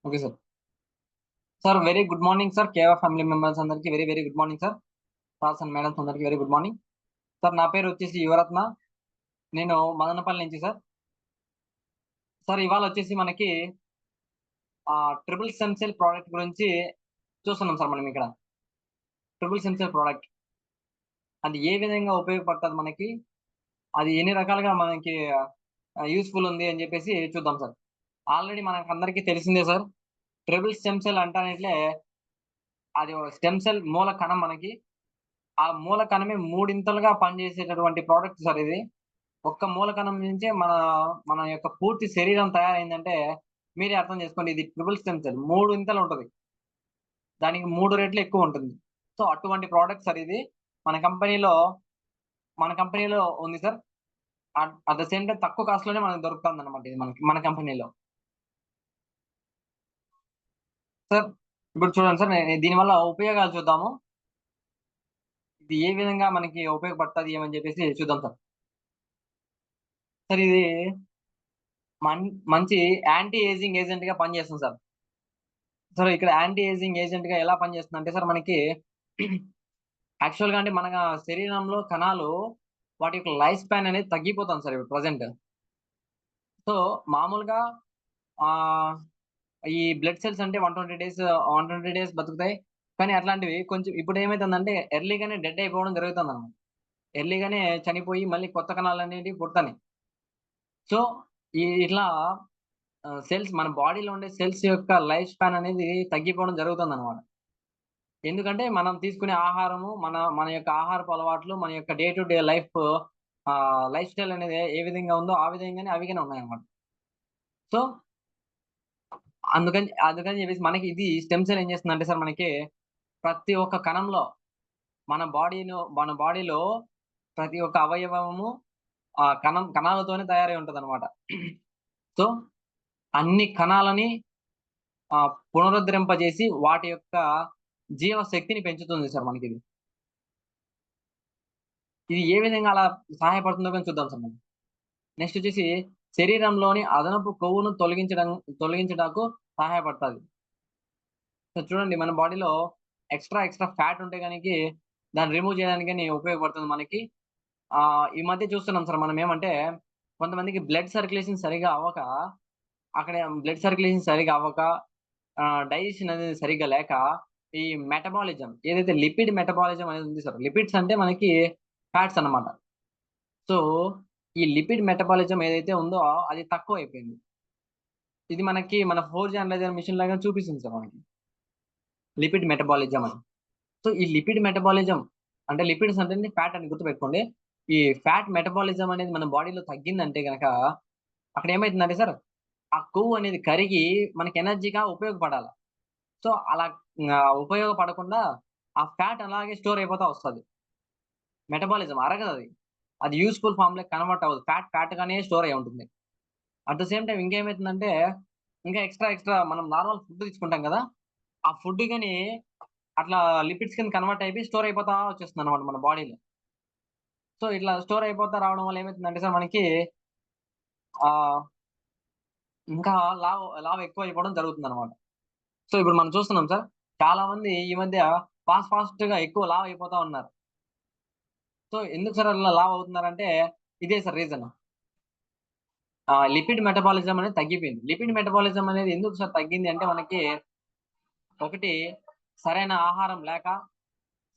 Okay sir. Sir very good morning sir. కేవా family members అందరికి very very good morning sir. Sirs and madams అందరికి very good morning sir. నా పేరు వచ్చేసి యువరత్న. నేను మదనపల్లి నుంచి సార్. సార్ ఇవాళ వచ్చేసి మనకి ట్రిపుల్ సెమ్ సెల్ ప్రోడక్ట్ గురించి చూస్తున్నాం సార్. మనం ఇక్కడ ట్రిపుల్ సెమ్ సెల్ ప్రోడక్ట్ అది ఏ విధంగా ఉపయోగపడుతుంది మనకి, అది ఎన్ని రకాలుగా మనకి యూస్ఫుల్ ఉంది అని చెప్పేసి చూద్దాం సార్. ఆల్రెడీ మనకు అందరికీ తెలిసిందే సార్. ట్రిపుల్ స్టెమ్ సెల్ అంటానిట్లే అది స్టెమ్ సెల్ మూల కణం మనకి. ఆ మూల కణమే మూడింతలుగా పనిచేసేటటువంటి ప్రోడక్ట్ సార్ ఇది. ఒక్క మూల కణం నుంచే మన మన యొక్క పూర్తి శరీరం తయారైందంటే మీరే అర్థం చేసుకోండి. ఇది ట్రిపుల్ స్టెమ్ సెల్ 3 ఇంతలు ఉంటది. దానికి 3 రెట్లు ఎక్కువ ఉంటుంది. సో అటువంటి ప్రోడక్ట్ సార్ ఇది. మన కంపెనీలో మన కంపెనీలో ఉంది sir. At the same time తక్కువ కాస్ట్ లోనే మనకు దొరుకుతుందన్నమాట ఇది మన కంపెనీలో. సార్ ఇప్పుడు చూడండి సార్, దీనివల్ల ఉపయోగాలు చూద్దాము. ఇది ఏ విధంగా మనకి ఉపయోగపడుతుంది ఏమని చెప్పేసి చూద్దాం సార్. సార్ ఇది మంచి యాంటీ ఏజింగ్ ఏజెంట్ గా పనిచేస్తుంది సార్. సార్ ఇక్కడ యాంటీ ఏజింగ్ ఏజెంట్ గా ఎలా పనిచేస్తుంది అంటే సార్, మనకి యాక్చువల్ గా అంటే మన శరీరంలో కణాలు వాటి యొక్క లైఫ్ స్పాన్ అనేది తగ్గిపోతుంది సార్ ఇప్పుడు ప్రజెంట్. సో మామూలుగా ఆ ఈ బ్లడ్ సెల్స్ అంటే 120 డేస్ బతుకుతాయి. కానీ అట్లాంటివి కొంచెం ఇప్పుడు ఏమైతుందంటే ఎర్లీగానే డెడ్ అయిపోవడం జరుగుతుందన్నమాట. ఎర్లీగానే చనిపోయి మళ్ళీ కొత్త కణాలు అనేటివి పుడతాయి. సో ఇట్లా సెల్స్ మన బాడీలో ఉండే సెల్స్ యొక్క లైఫ్ స్పాన్ అనేది తగ్గిపోవడం జరుగుతుందన్నమాట. ఎందుకంటే మనం తీసుకునే ఆహారము, మన మన యొక్క ఆహారపు అలవాట్లు, మన యొక్క day to day life style అనేది ఏ విధంగా ఉందో ఆ విధంగానే అవిగానే ఉన్నాయన్నమాట. సో అందుకని చెప్పేసి మనకి ఇది స్టెమ్ సెల్ ఏం చేస్తుందంటే సార్, మనకి ప్రతి ఒక్క కణంలో మన బాడీలో ప్రతి ఒక్క అవయవము కణాలతోనే తయారై ఉంటదన్నమాట. సో అన్ని కణాలని పునరుద్ధరింపజేసి వాటి యొక్క జీవశక్తిని పెంచుతుంది సార్ మనకిది. ఇది ఏ విధంగా అలా సహాయపడుతుందో గాని చూద్దాం సార్ మనం. నెక్స్ట్ వచ్చేసి శరీరంలోని అదనపు కొవ్వును తొలగించడానికి సహాయపడతది. సో చూడండి, మన బాడీలో ఎక్స్‌ట్రా ఫ్యాట్ ఉంటే గనక దాన్ని రిమూవ్ చేయడానికి గాని ఉపయోగపడుతుంది మనకి. ఈ మధ్య చూస్తున్నాం సార్ మనం ఏమంటే, కొంతమందికి బ్లడ్ సర్క్యులేషన్ సరిగ్గా అవ్వక డైజెషన్ అనేది సరిగ్గా లేక ఈ మెటబాలిజం ఏదైతే లిపిడ్ మెటబాలిజం అనేది ఉంది సార్. లిపిడ్స్ అంటే మనకి ఫ్యాట్స్ అన్నమాట. సో ఈ లిపిడ్ మెటబాలిజం ఏదైతే ఉందో అది తక్కువైపోయింది. ఇది మనకి మన 4G అనలైజర్ మిషన్ లాగా చూపిస్తుంది సార్ మనకి. లిపిడ్ మెటబాలిజం అని. సో ఈ లిపిడ్ మెటబాలిజం అంటే లిపిడ్స్ అంటే ఫ్యాట్ అని గుర్తుపెట్టుకోండి. ఈ ఫ్యాట్ మెటబాలిజం అనేది మన బాడీలో తగ్గిందంటే గనక అక్కడ ఏమైతుందంటే సార్, ఆ కొవ్వు అనేది కరిగి మనకి ఎనర్జీగా ఉపయోగపడాల. సో అలా ఉపయోగపడకుండా ఆ ఫ్యాట్ అలాగే స్టోర్ అయిపోతా వస్తది. మెటబాలిజం అరగదది. అది యూజ్‌ఫుల్ ఫార్మ్‌లోకి కన్వర్ట్ అవ్వదు. ఫ్యాట్ గానే స్టోర్ అయ్యి ఉంటుంది. అట్ ద సేమ్ టైమ్ ఇంకేమైతుందంటే, ఇంకా ఎక్స్‌ట్రా మనం నార్మల్ ఫుడ్ తీసుకుంటాం గదా! ఆ ఫుడ్ గాని అట్లా లిపిడ్స్ కింద కన్వర్ట్ అయిపోయి స్టోర్ అయిపోతా వచ్చేస్తుందన్నమాట మన బాడీలో. సో ఇట్లా స్టోర్ అయిపోతా రావడం వల్ల ఏమైతుందంటే సార్, మనకి ఆహ్, ఇంకా లావు ఎక్కువైపోవడం జరుగుతుందన్నమాట. సో ఇప్పుడు మనం చూస్తున్నాం సార్. చాలా మంది ఈ మధ్య ఫాస్ట్‌గా ఎక్కువ లావయిపోతా ఉన్నారు. సో ఎందుకు సార్ అలా లావవుతున్నారంటే ఇదే సార్ రీజన్. లిపిడ్ మెటబాలిజం అనేది తగ్గిపోయింది. లిపిడ్ మెటబాలిజం అనేది ఎందుకు సార్ తగ్గింది అంటే, మనకి ఒకటి సరైన ఆహారం లేక,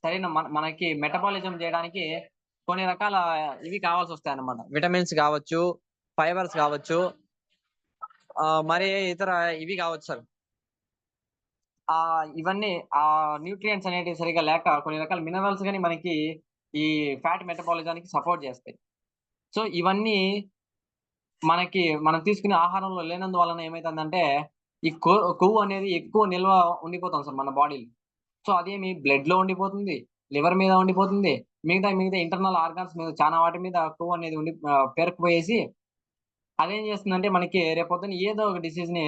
సరైన మనకి మెటబాలిజం చేయడానికి కొన్ని రకాల ఇవి కావాల్సొస్తాయన్నమాట. విటమిన్స్ గావచ్చు, ఫైబర్స్ గావచ్చు, మరి ఇతర ఇవి గావచ్చు సార్. ఇవన్నీ న్యూట్రియంట్స్ అనేటివి సరిగ్గా లేక కొన్ని రకాల మినరల్స్ గాని మనకి ఈ ఫ్యాట్ మెటబాలిజానికి సపోర్ట్ జేస్తాయి. సో ఇవన్నీ మనం తీసుకునే ఆహారంలో లేనందువలన ఏమైతుందంటే, ఈ కొవ్వు అనేది ఎక్కువ నిల్వ ఉండిపోతుంది సార్ మన బాడీలో. సో అదేమి బ్లడ్‌లో ఉండిపోతుంది, లివర్ మీద ఉండిపోతుంది. మిగతా ఇంటర్నల్ ఆర్గాన్స్ మీద చానా వాటి మీద కొవ్వు అనేది పేరుకుపోయేసి అదేం చేస్తుందంటే, మనకి రేపొద్దున ఏదో ఒక డిసీజ్‌ని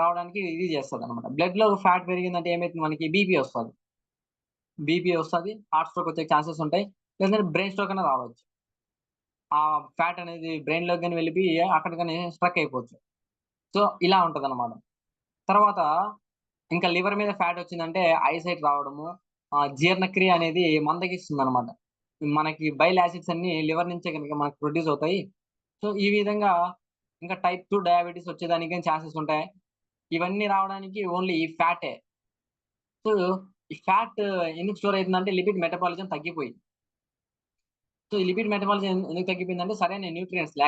రావడానికి ఇది చేస్తదనమాట. బ్లడ్‌లో ఫ్యాట్ పెరిగిందంటే ఏమైతుంది, మనకి బీపీ వస్తది. హార్ట్ స్ట్రోక్ వచ్చే ఛాన్సెస్ ఉంటాయి. లేదంటే బ్రెయిన్ స్ట్రోక్ అన్నా రావచ్చు. ఆ ఫ్యాట్ అనేది బ్రెయిన్‌లోకి గాని వెళ్ళిపోయి అక్కడ గాని స్ట్రక్ అయిపోవచ్చు. సో ఇలా ఉంటదనమాట. తర్వాత ఇంకా లివర్ మీద ఫ్యాట్ వచ్చిందంటే ఐసైట్ రావడము, జీర్ణక్రియ అనేది మందగిస్తుందనమాట. మనకి బైల్ యాసిడ్స్ అన్నీ లివర్ నుంచే గనుక మనకు ప్రొడ్యూస్ అవుతాయి. సో, ఈ విధంగా ఇంకా టైప్ 2 డయాబెటిస్ వచ్చేదానికి గాని ఛాన్సెస్ ఉంటాయి. ఇవన్నీ రావడానికి ఓన్లీ ఈ ఫ్యాటే. సో, ఈ ఫ్యాట్ ఎందుకు స్టోర్ అయితుందంటే లిపిడ్ మెటబాలిజం తగ్గిపోయింది. సో, ఈ లిపిడ్ మెటబాలిజం ఎందుకు తగ్గిపోయిందంటే సరైన న్యూట్రియంట్స్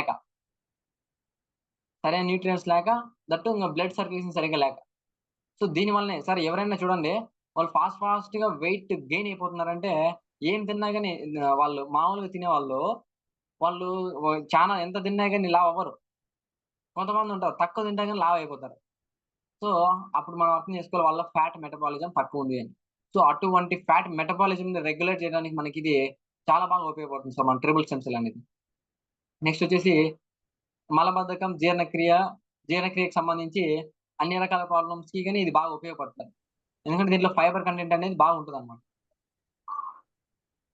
లేక దట్టు ఇంగ బ్లడ్ సర్క్యులేషన్ సరిగ్గా లేక. సో, దీని వల్లనే సార్ ఎవరైనా చూడండి వాళ్ళు ఫాస్ట్‌గా వెయిట్ గెయిన్ అయిపోతున్నారంటే ఏం తిన్నా గాని వాళ్ళు మామూలుగా తినేవాళ్ళు వాళ్ళు చానా ఎంత తిన్నా గాని లావవ్వరు. కొంతమందుంటారు తక్కువ తింటే గాని లావయిపోతారు. సో, అప్పుడు మనం అర్థం చేసుకోవాలి వాళ్ళలో ఫ్యాట్ మెటబాలిజం తక్కువుంది అని. సో, అటువంటి ఫ్యాట్ మెటబాలిజంని రెగ్యులేట్ చేయడానికి మనకిది చాలా బాగా ఉపయోగపడుతుంది సార్ మన ట్రిపుల్ స్టెమ్ సెల్ అనేది. నెక్స్ట్ వచ్చేసి మలబద్ధకం, జీర్ణక్రియకి సంబంధించి అన్ని రకాల ప్రాబ్లమ్స్‌కి గాని ఇది బాగా ఉపయోగపడుతది. ఎందుకంటే దీంట్లో ఫైబర్ కంటెంట్ అనేది బాగుంటదన్నమాట.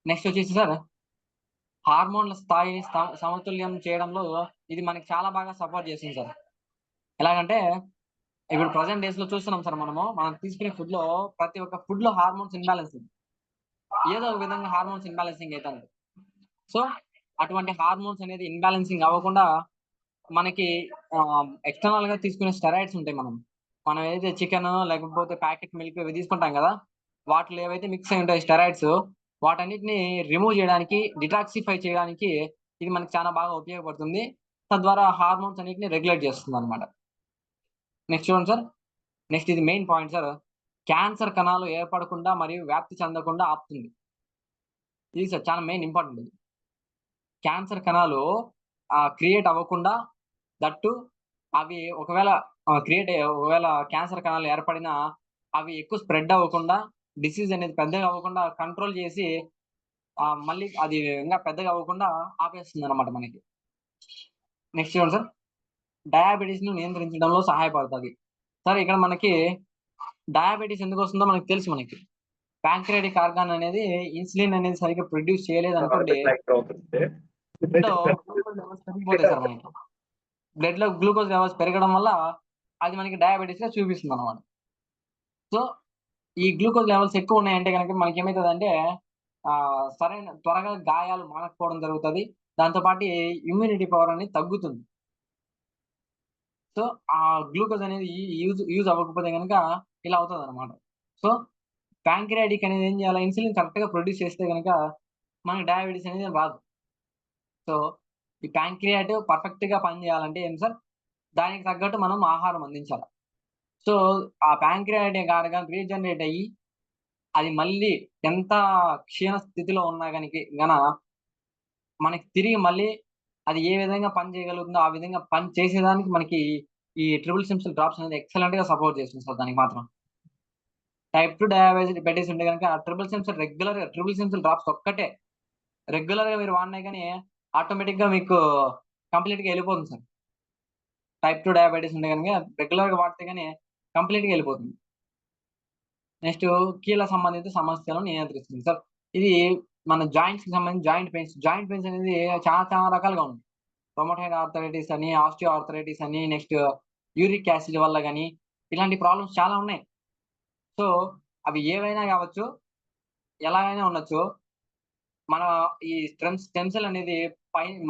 నెక్స్ట్ వచ్చేసి సార్ హార్మోన్‌ల స్థాయిని సమతుల్యం చేయడంలో ఇది మనకి చాలా బాగా సపోర్ట్ చేస్తుంది సార్. ఎలాగంటే ఇప్పుడు ప్రెజెంట్ డేస్‌లో చూస్తున్నాం సార్ మనము. మనం తీసుకునే ఫుడ్‌లో ప్రతి ఒక్క ఫుడ్‌లో హార్మోన్స్ ఇంబాలెన్సింగ్. ఏదో ఒక విధంగా హార్మోన్స్ ఇంబాలెన్సింగ్ అయితాంది. సో, అటువంటి హార్మోన్స్ అనేది ఇంబాలెన్సింగ్ అవ్వకుండా మనకి ఎక్స్‌టర్నల్‌గా తీసుకునే స్టెరాయిడ్స్ ఉంటాయి మనం ఏదైతే చికెను లేకపోతే ప్యాకెట్ మిల్క్ ఇవి తీసుకుంటాం గదా! వాటిలో ఏవైతే మిక్స్ అయి ఉంటాయో స్టెరాయిడ్స్ వాటన్నిటిని రిమూవ్ జేయడానికి, డిటాక్సిఫై చేయడానికి ఇది మనకు చాలా బాగా ఉపయోగపడుతుంది. తద్వారా హార్మోన్స్ అన్నిటిని రెగ్యులేట్ చేస్తుందన్నమాట. నెక్స్ట్ చూడండి సార్. నెక్స్ట్ ఇది మెయిన్ పాయింట్ సార్. క్యాన్సర్ కణాలు ఏర్పడకుండా మరియు వ్యాప్తి చెందకుండా ఆపుతుంది. ఇది సార్ చాలా మెయిన్ ఇంపార్టెంట్ ఇది. క్యాన్సర్ కణాలు క్రియేట్ అవ్వకుండా దట్టు అవి ఒకవేళ క్యాన్సర్ కణాలు ఏర్పడినా అవి ఎక్కువ స్ప్రెడ్ అవ్వకుండా, డిసీజ్ అనేది పెద్దగా అవ్వకుండా కంట్రోల్ చేసి మళ్ళీ అది ఇంగా పెద్దగా అవ్వకుండా ఆపేస్తుందన్నమాట మనకి. నెక్స్ట్ చూడండి సార్. డయాబెటిస్‌ని నియంత్రించడంలో సహాయపడతది. సార్ ఇక్కడ మనకి డయాబెటిస్ ఎందుకొస్తుందో మనకు తెలుసు మనకి. ప్యాంక్రియాటిక్ ఆర్గాన్ అనేది ఇన్సులిన్ అనేది సరిగ్గా ప్రొడ్యూస్ చేయలేదనుకోండి బ్లడ్‌లో గ్లూకోజ్ లెవెల్స్ పెరిగిపోతాయి సార్ మనకి. బ్లడ్‌లో గ్లూకోజ్ లెవెల్స్ పెరగడం వల్ల అది మనకి డయాబెటిస్‌గా చూపిస్తుందన్నమాట. సో, ఈ గ్లూకోజ్ లెవెల్స్ ఎక్కువున్నాయంటే గనక మనకేమైతదంటే త్వరగా గాయాలు మానకపోవడం జరుగుతది. దాంతో పాటు ఇమ్యూనిటీ పవర్ అనేది తగ్గుతుంది. సో, ఆ గ్లూకోజ్ అనేది యూజ్ అవ్వకపోతే గనక ఇలా అవుతదన్నమాట. సో, ప్యాంక్రియాటిక్ అనేది ఏం చేయాలి ఇన్సులిన్ కరెక్ట్‌గా ప్రొడ్యూస్ చేస్తే గనక మనకి డయాబెటిస్ అనేది రాదు. సో, ఈ ప్యాంక్రియాట్ పర్ఫెక్ట్‌గా పనిచేయాలంటే ఏంటి సార్? దానికి తగ్గట్టు మనం ఆహారం అందించాల. సో, ఆ ప్యాంక్రియాటిక్ ఆర్గాన్ రీజనరేట్ అయ్యి, అది మళ్ళీ ఎంత క్షీణ స్థితిలో ఉన్నా మనకి తిరిగి మళ్ళీ అది ఏ విధంగా పని చేయగలుగుతుందో, ఆ విధంగా పని చేసేదానికి మనకి ఈ ట్రిపుల్ సెన్సిల్ డ్రాప్స్ అనేది ఎక్సలెంట్‌గా సపోర్ట్ చేస్తుంది సార్ దానికి మాత్రం. టైప్ 2 డయాబెటిస్ ఉంటే గనక ట్రిపుల్ సెన్సిల్ డ్రాప్స్ ఒక్కటే రెగ్యులర్‌గా మీరు వాడినా గాని ఆటోమేటిక్‌గా మీకు కంప్లీట్‌గా ఎళ్ళిపోతుంది సార్. టైప్ 2 డయాబెటిస్ ఉంటే గనుక రెగ్యులర్‌గా వాడితే గాని కంప్లీట్‌గా ఎళ్ళిపోతుంది. నెక్స్ట్ కీళ్ళ సంబంధిత సమస్యలను నియంత్రిస్తుంది సార్. ఇది మన జాయింట్స్‌కి సంబంధించి జాయింట్ పెయిన్స్ అనేది చాలా చాలా రకాలుగా ఉన్నాయి. రొమటాయిడ్ ఆర్థరైటిస్ అని, ఆస్టియో ఆర్థరైటిస్ అని, నెక్స్ట్ యూరిక్ యాసిడ్ వల్ల గాని, ఇలాంటి ప్రాబ్లమ్స్ చాలా ఉన్నాయి. సో, అవి ఏవైనా గావచ్చు, ఎలాగైనా ఉండొచ్చు. మన ఈ స్టెమ్ సెల్ అనేది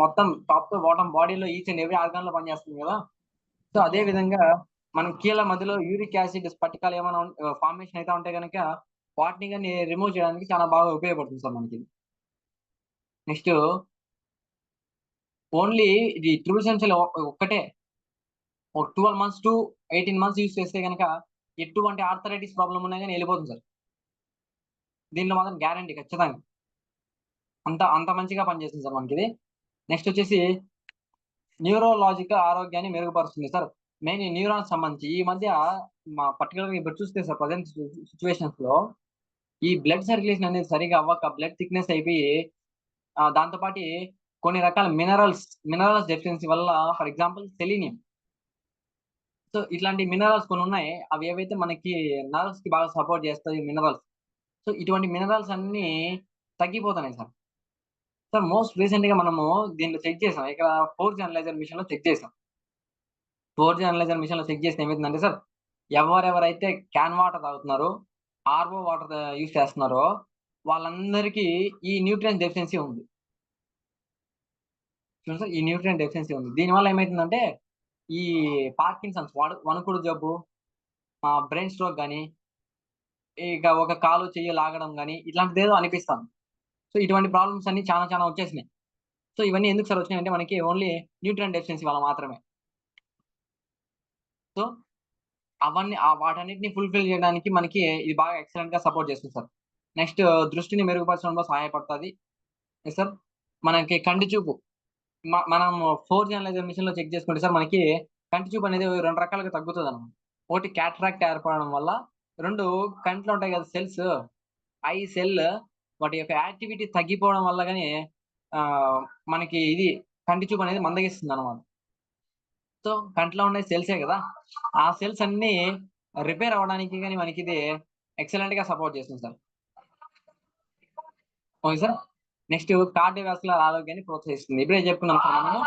మొత్తం టాప్ టు బాటమ్ బాడీలో ఈచ్ అండ్ ఎవ్రి ఆర్గాన్‌లో పనిచేస్తుంది గదా! సో, అదే విధంగా మనం కీళ్ళ మధ్యలో యూరిక్ యాసిడ్ స్ఫటికాలు ఏమైనా ఫార్మేషన్ అయితా ఉంటే గనక వాటిని గాని రిమూవ్ చేయడానికి చాలా బాగా ఉపయోగపడుతుంది సార్ మనకి. నెక్స్ట్ ఓన్లీ ఇది ట్రిపుల్ సెన్సిల్ ఒక్కటే ఒక 12 మంత్స్ టు 18 మంత్స్ యూజ్ చేస్తే గనక ఎటువంటి ఆర్థరైటిస్ ప్రాబ్లమ్ ఉన్నా గాని ఎళ్ళిపోతుంది సార్. దీనిలో మాత్రం గ్యారంటీ ఖచ్చితంగా. అంత మంచిగా పనిచేస్తుంది సార్ మనకిది. నెక్స్ట్ వచ్చేసి న్యూరోలాజికల్ ఆరోగ్యాన్ని మెరుగుపరుస్తుంది సార్. మెయిన్ ఈ న్యూరాన్స్ సంబంధించి ఈ మధ్య పర్టిక్యులర్‌గా ఇప్పుడు చూస్తే సార్ ప్రెజెంట్ సిట్యుయేషన్స్‌లో ఈ బ్లడ్ సర్క్యులేషన్ అనేది సరిగ్గా అవ్వక బ్లడ్ థిక్‌నెస్ అయిపోయి దాంతో పాటి కొన్ని రకాల మినరల్స్ డెఫిషియన్సీ వల్ల ఫర్ ఎగ్జాంపుల్ సెలీనియం. సో, ఇట్లాంటి మినరల్స్ కొన్నున్నాయి. అవి ఏవైతే మనకి నర్వ్స్‌కి బాగా సపోర్ట్ చేస్తాయి మినరల్స్. సో, ఇటువంటి మినరల్స్ అన్నీ తగ్గిపోతున్నాయి సార్. సార్ మోస్ట్ రీసెంట్‌గా మనము దీంట్లో చెక్ చేసాం. ఇక్కడ 4జీ అనలైజర్ మిషన్‌లో చెక్ చేసాం. 4జీ అనలైజర్ మిషన్‌లో చెక్ చేస్తే ఏమైతుందంటే సార్, ఎవరెవరైతే క్యాన్ వాటర్ తాగుతున్నారో, ఆర్ఓ వాటర్ యూజ్ చేస్తున్నారో వాళ్ళందరికీ ఈ న్యూట్రియంట్స్ డెఫిషియన్సీ ఉంది. చూడండి సార్, ఈ న్యూట్రియంట్ డెఫిషియన్సీ ఉంది. దీనివల్ల ఏమైతుందంటే ఈ పార్కిన్సన్స్ వణుకుడు జబ్బు, బ్రెయిన్ స్ట్రోక్ గాని, ఇక ఒక కాలు, చెయ్యి లాగడం గాని ఇట్లాంటిదేదో అనిపిస్తాంది. సో, ఇటువంటి ప్రాబ్లమ్స్ అన్నీ చాలా చాలా వచ్చేసినాయి. సో, ఇవన్నీ ఎందుకు సార్ వచ్చినాయంటే మనకి ఓన్లీ న్యూట్రియంట్ డెఫిషియన్సీ వల్ల మాత్రమే. సో, అవన్నీ వాటన్నిటిని ఫుల్‌ఫిల్ చేయడానికి మనకి ఇది బాగా ఎక్సలెంట్‌గా సపోర్ట్ చేస్తుంది సార్. నెక్స్ట్ దృష్టిని మెరుగుపరచడంలో సహాయపడతది. Yes sir. మనకి కంటి చూపు మనం 4 అనలైజర్ మిషన్‌లో చెక్ చేసుకుంటే సార్ మనకి కంటి చూపు అనేది 2 రకాలుగా తగ్గుతదనమాట. ఒకటి క్యాటరాక్ట్ ఏర్పడడం వల్ల, 2 కంట్లో ఉంటాయి కదా సెల్స్, ఐ సెల్ వాటి యొక్క యాక్టివిటీ తగ్గిపోవడం వల్ల గాని మనకి ఇది కంటి చూపు అనేది మందగిస్తుందనమాట. సో, కంట్లో ఉండే సెల్సే గదా! ఆ సెల్స్ అన్నీ రిపేర్ అవ్వడానికి గాని మనకిది ఎక్సలెంట్‌గా సపోర్ట్ చేస్తుంది sir. Okay sir. Next cardiovascular ఆరోగ్యాన్ని ప్రోత్సహిస్తుంది. ఇప్పుడే చెప్పుకున్నాం సార్ మనము.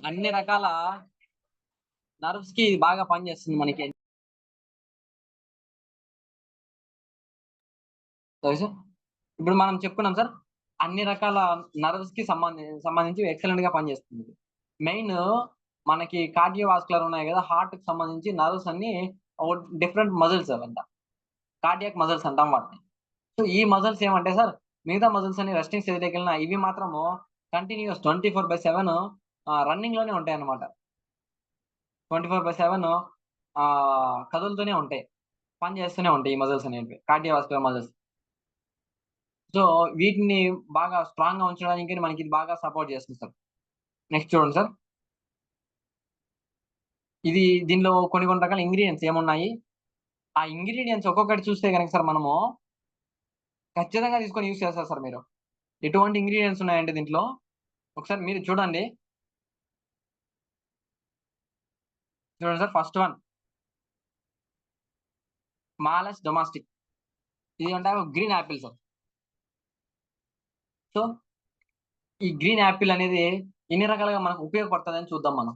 అన్ని రకాల నర్వ్స్‌కి ఇది బాగా పనిచేస్తుంది మనకి. Okay sir. ఇప్పుడు మనం చెప్పుకున్నాం సార్. అన్ని రకాల నర్వ్స్‌కి సంబంధించి ఎక్సలెంట్‌గా పనిచేస్తుంది ఇది. మెయిన్ మనకి కార్డియోవాస్కులర్ ఉన్నాయి గదా! హార్ట్‌కి సంబంధించి నర్వ్స్ అన్నీ డిఫరెంట్ మజిల్స్ అవంతా. కార్డియాక్ మజిల్స్ అంటాం వాటిని. సో, ఈ మజిల్స్ ఏమంటే సార్, మిగతా మజిల్స్ అన్ని రెస్టింగ్ స్టేజ్‌లోకెళ్ళినా ఇవి మాత్రము కంటిన్యూయస్ 24/7 రన్నింగ్‌లోనే ఉంటాయన్నమాట. 24/7 కదులుతూనే ఉంటాయి. పని చేస్తూనే ఉంటాయి ఈ మజిల్స్ అనేటివి. Cardiovascular muscles. సో, వీటిని బాగా స్ట్రాంగ్‌గా ఉంచడానికి మనకి ఇది బాగా సపోర్ట్ చేస్తుంది సార్. నెక్స్ట్ చూడండి సార్. దీనిలో కొన్ని కొన్ని రకాల ఇంగ్రీడియెంట్స్ ఏమున్నాయి? ఆ ఇంగ్రీడియెంట్స్ ఒక్కొక్కటి చూస్తే గనక సార్ మనము ఖచ్చితంగా తీసుకొని యూజ్ చేస్తారు సార్ మీరు. ఎటువంటి ఇంగ్రీడియెంట్స్ ఉన్నాయంటే దీంట్లో, ఒకసారి మీరు చూడండి. చూడండి sir, first one Malus domestic. ఇది అంటే గ్రీన్ యాపిల్ సార్. సో, ఈ గ్రీన్ యాపిల్ అనేది ఎన్ని రకాలుగా మనకు ఉపయోగపడతదని చూద్దాం మనం.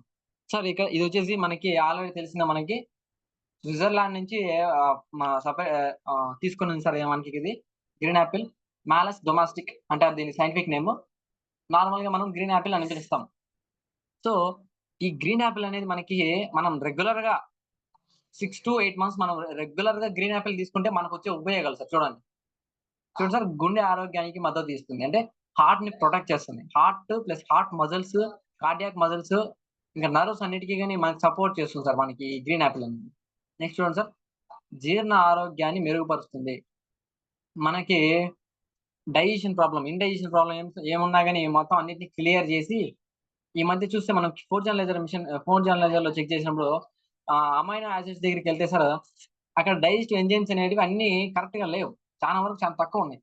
సార్ ఇదొచ్చేసి మనకి ఆల్రెడీ తెలిసిన మనకి స్విట్జర్లాండ్ నుంచి తీసుకున్నది సార్ మనకిది గ్రీన్ యాపిల్. మాలస్ డొమాస్టిక్ అంటారు దీని సైంటిఫిక్ నేమ్. నార్మల్‌గా మనం గ్రీన్ యాపిల్ అని పిలుస్తాం. సో, ఈ గ్రీన్ యాపిల్ అనేది మనం రెగ్యులర్‌గా 6-8 మంత్స్ మనం రెగ్యులర్‌గా గ్రీన్ యాపిల్ తీసుకుంటే మనకొచ్చే ఉపయోగాలు సార్ చూడండి. చూడండి సార్, గుండె ఆరోగ్యానికి మద్దతిస్తుంది. అంటే హార్ట్‌ని ప్రొటెక్ట్ చేస్తుంది. Heart plus heart muscles, cardiac muscles, ఇంకా నర్వ్స్ అన్నిటికి గాని మనకి సపోర్ట్ చేస్తుంది సార్ మనకి ఈ గ్రీన్ యాపిల్ అనేది. నెక్స్ట్ చూడండి సార్, జీర్ణ ఆరోగ్యాన్ని మెరుగుపరుస్తుంది. మనకి ఇండైజెషన్ ప్రాబ్లమ్ ఏమున్నా గాని మొత్తం అన్నిటిని క్లియర్ చేసి, ఈ మధ్య చూస్తే మనం 4 అనలైజర్‌లో చెక్ చేసినప్పుడు అమైనో యాసిడ్స్ దగ్గరికెళ్తే సార్ అక్కడ డైజెస్టివ్ ఎంజైమ్స్ అనేటివి అన్నీ కరెక్ట్‌గా లేవు. చాలా వరకు చాలా తక్కువున్నాయి.